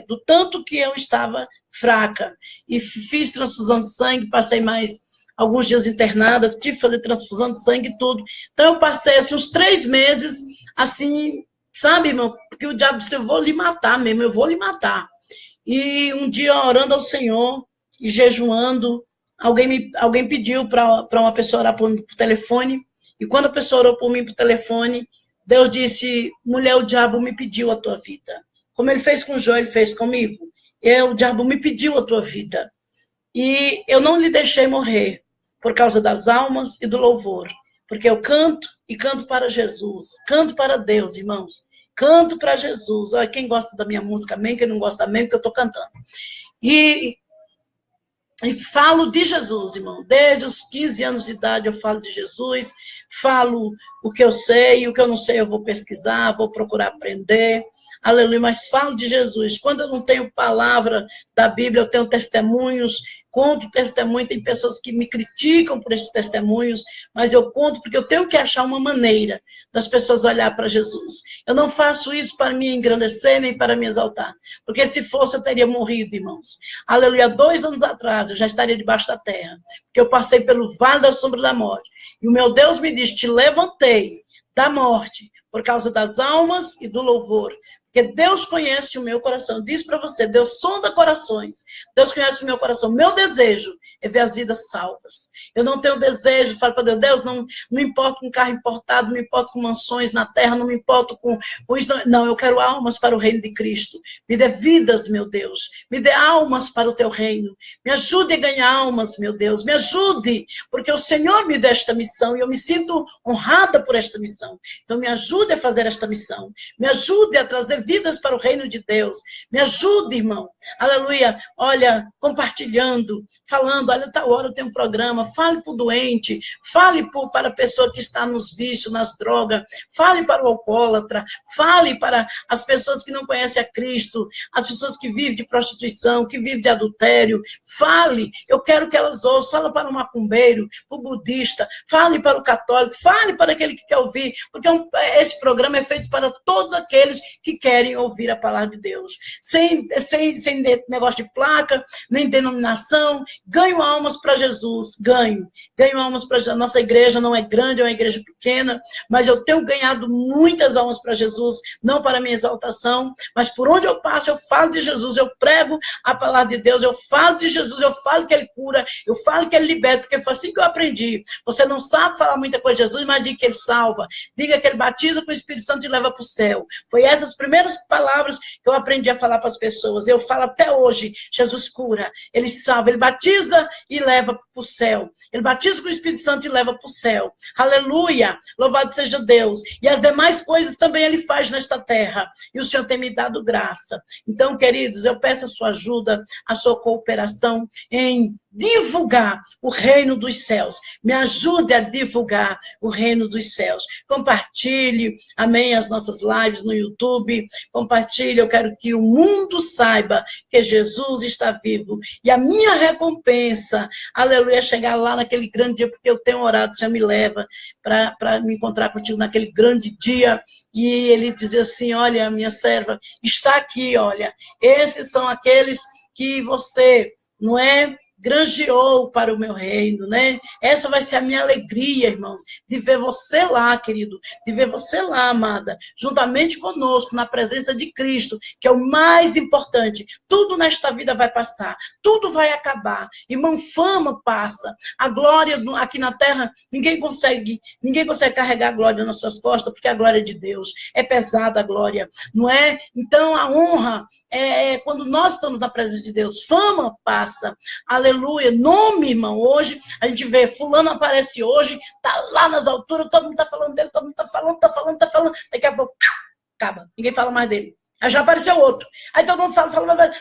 Do tanto que eu estava fraca. E fiz transfusão de sangue, passei mais alguns dias internada, tive que fazer transfusão de sangue e tudo. Então eu passei assim, uns 3 meses, assim, sabe, irmão? Porque o diabo disse, eu vou lhe matar mesmo, eu vou lhe matar. E um dia, orando ao Senhor e jejuando, alguém pediu para uma pessoa orar por mim por telefone, e quando a pessoa orou por mim por telefone, Deus disse, mulher, o diabo me pediu a tua vida. Como ele fez com o João, ele fez comigo. O diabo me pediu a tua vida. E eu não lhe deixei morrer, por causa das almas e do louvor. Porque eu canto e canto para Jesus. Canto para Deus, irmãos. Canto para Jesus. Olha, quem gosta da minha música, amém. Quem não gosta, amém, porque eu estou cantando. E falo de Jesus, irmão. Desde os 15 anos de idade eu falo de Jesus, falo o que eu sei, o que eu não sei eu vou pesquisar, vou procurar aprender. Aleluia, mas falo de Jesus. Quando eu não tenho palavra da Bíblia, eu tenho testemunhos, conto testemunho, tem pessoas que me criticam por esses testemunhos, mas eu conto porque eu tenho que achar uma maneira das pessoas olhar para Jesus. Eu não faço isso para me engrandecer, nem para me exaltar, porque se fosse eu teria morrido, irmãos. Aleluia, 2 anos atrás eu já estaria debaixo da terra, porque eu passei pelo vale da sombra da morte, e o meu Deus me disse, te levantei da morte, por causa das almas e do louvor. Porque Deus conhece o meu coração. Eu disse para você, Deus sonda corações. Deus conhece o meu coração. Meu desejo é ver as vidas salvas. Eu não tenho desejo, falo para Deus, Deus, não me importo com carro importado, não me importo com mansões na terra, não me importo com isso. Não, eu quero almas para o reino de Cristo. Me dê vidas, meu Deus. Me dê almas para o teu reino. Me ajude a ganhar almas, meu Deus. Me ajude, porque o Senhor me deu esta missão e eu me sinto honrada por esta missão. Então me ajude a fazer esta missão. Me ajude a trazer vidas para o reino de Deus. Me ajude, irmão. Aleluia. Olha, compartilhando, falando, olha, tal hora eu tenho um programa, fale para o doente, fale para a pessoa que está nos vícios, nas drogas, fale para o alcoólatra, fale para as pessoas que não conhecem a Cristo, as pessoas que vivem de prostituição, que vivem de adultério, fale, eu quero que elas ouçam, fala para o macumbeiro, para o budista, fale para o católico, fale para aquele que quer ouvir, porque esse programa é feito para todos aqueles que querem ouvir a palavra de Deus, sem negócio de placa, nem denominação. Ganho almas para Jesus, ganho almas para Jesus. Nossa igreja não é grande, é uma igreja pequena, mas eu tenho ganhado muitas almas para Jesus, não para minha exaltação, mas por onde eu passo, eu falo de Jesus, eu prego a palavra de Deus, eu falo de Jesus, eu falo que ele cura, eu falo que ele liberta, porque foi assim que eu aprendi. Você não sabe falar muita coisa de Jesus, mas diga que ele salva, diga que ele batiza com o Espírito Santo e leva para o céu. Foi essas primeiras palavras que eu aprendi a falar para as pessoas. Eu falo até hoje, Jesus cura, ele salva, ele batiza e leva para o céu. Ele batiza com o Espírito Santo e leva para o céu. Aleluia! Louvado seja Deus. E as demais coisas também ele faz nesta terra. E o Senhor tem me dado graça. Então, queridos, eu peço a sua ajuda, a sua cooperação em divulgar o reino dos céus. Me ajude a divulgar o reino dos céus. Compartilhe, amém, as nossas lives no YouTube. Compartilhe, eu quero que o mundo saiba que Jesus está vivo. E a minha recompensa, aleluia, é chegar lá naquele grande dia, porque eu tenho orado, o Senhor me leva para me encontrar contigo naquele grande dia. E ele diz assim, olha, minha serva, está aqui, olha, esses são aqueles que você, não é, granjeou para o meu reino, né? Essa vai ser a minha alegria, irmãos, de ver você lá, querido, de ver você lá, amada, juntamente conosco, na presença de Cristo, que é o mais importante. Tudo nesta vida vai passar, tudo vai acabar. Irmão, fama passa, a glória aqui na terra, ninguém consegue carregar a glória nas suas costas, porque a glória é de Deus, é pesada a glória, não é? Então, a honra é quando nós estamos na presença de Deus, fama passa, aleluia. Nome, irmão, hoje a gente vê, fulano aparece hoje, tá lá nas alturas, todo mundo tá falando dele, todo mundo tá falando, daqui a pouco, acaba, ninguém fala mais dele. Aí já apareceu outro, aí todo mundo fala,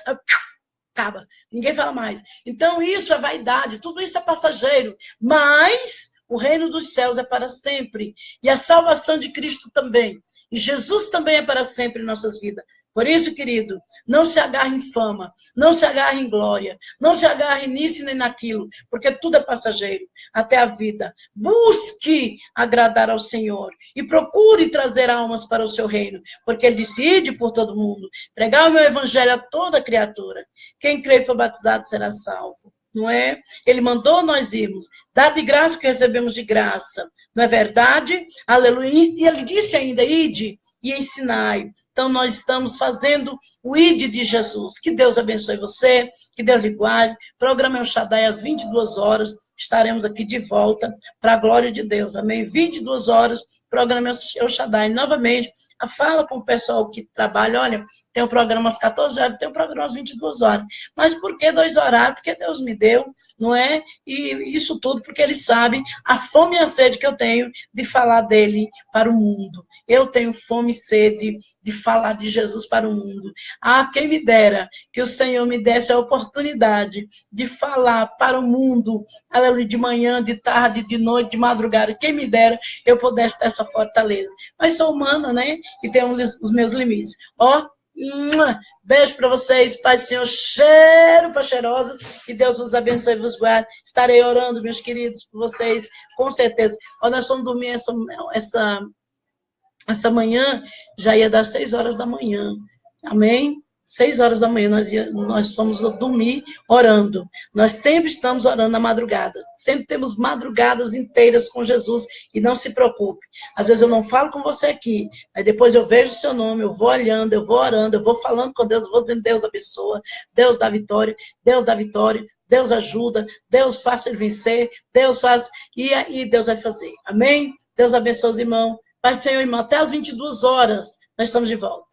acaba, ninguém fala mais. Então isso é vaidade, tudo isso é passageiro, mas o reino dos céus é para sempre, e a salvação de Cristo também, e Jesus também é para sempre em nossas vidas. Por isso, querido, não se agarre em fama, não se agarre em glória, não se agarre nisso nem naquilo, porque tudo é passageiro, até a vida. Busque agradar ao Senhor e procure trazer almas para o seu reino, porque ele disse, ide por todo mundo, pregar o meu evangelho a toda criatura. Quem crê e for batizado será salvo. Não é? Ele mandou nós irmos, dá de graça que recebemos de graça. Não é verdade? Aleluia. E ele disse ainda, ide e ensinai. Então, nós estamos fazendo o ID de Jesus. Que Deus abençoe você, que Deus lhe guarde. Programa El Shaddai às 22 horas. Estaremos aqui de volta para a glória de Deus. Amém? 22 horas, programa El Shaddai. Novamente, fala com o pessoal que trabalha, olha, tem um programa às 14 horas, tem um programa às 22 horas. Mas por que 2 horários? Porque Deus me deu, não é? E isso tudo porque Ele sabe a fome e a sede que eu tenho de falar dele para o mundo. Eu tenho fome e sede de falar de Jesus para o mundo. Ah, quem me dera que o Senhor me desse a oportunidade de falar para o mundo, aleluia, de manhã, de tarde, de noite, de madrugada. Quem me dera eu pudesse ter essa fortaleza. Mas sou humana, né? E tenho os meus limites. Ó, beijo para vocês, Pai do Senhor, cheiro para cheirosas, que Deus vos abençoe e vos guarde. Estarei orando, meus queridos, por vocês, com certeza. Ó, nós vamos dormir essa manhã, já ia dar 6 horas da manhã, amém? 6 horas da manhã nós fomos dormir orando. Nós sempre estamos orando na madrugada. Sempre temos madrugadas inteiras com Jesus. E não se preocupe. Às vezes eu não falo com você aqui. Aí depois eu vejo o seu nome, eu vou olhando, eu vou orando, eu vou falando com Deus, eu vou dizendo Deus abençoa, Deus dá vitória, Deus dá vitória, Deus ajuda, Deus faça ele vencer, Deus faz, e aí Deus vai fazer. Amém? Deus abençoe os irmãos. Pai, Senhor, irmão, até às 22 horas nós estamos de volta.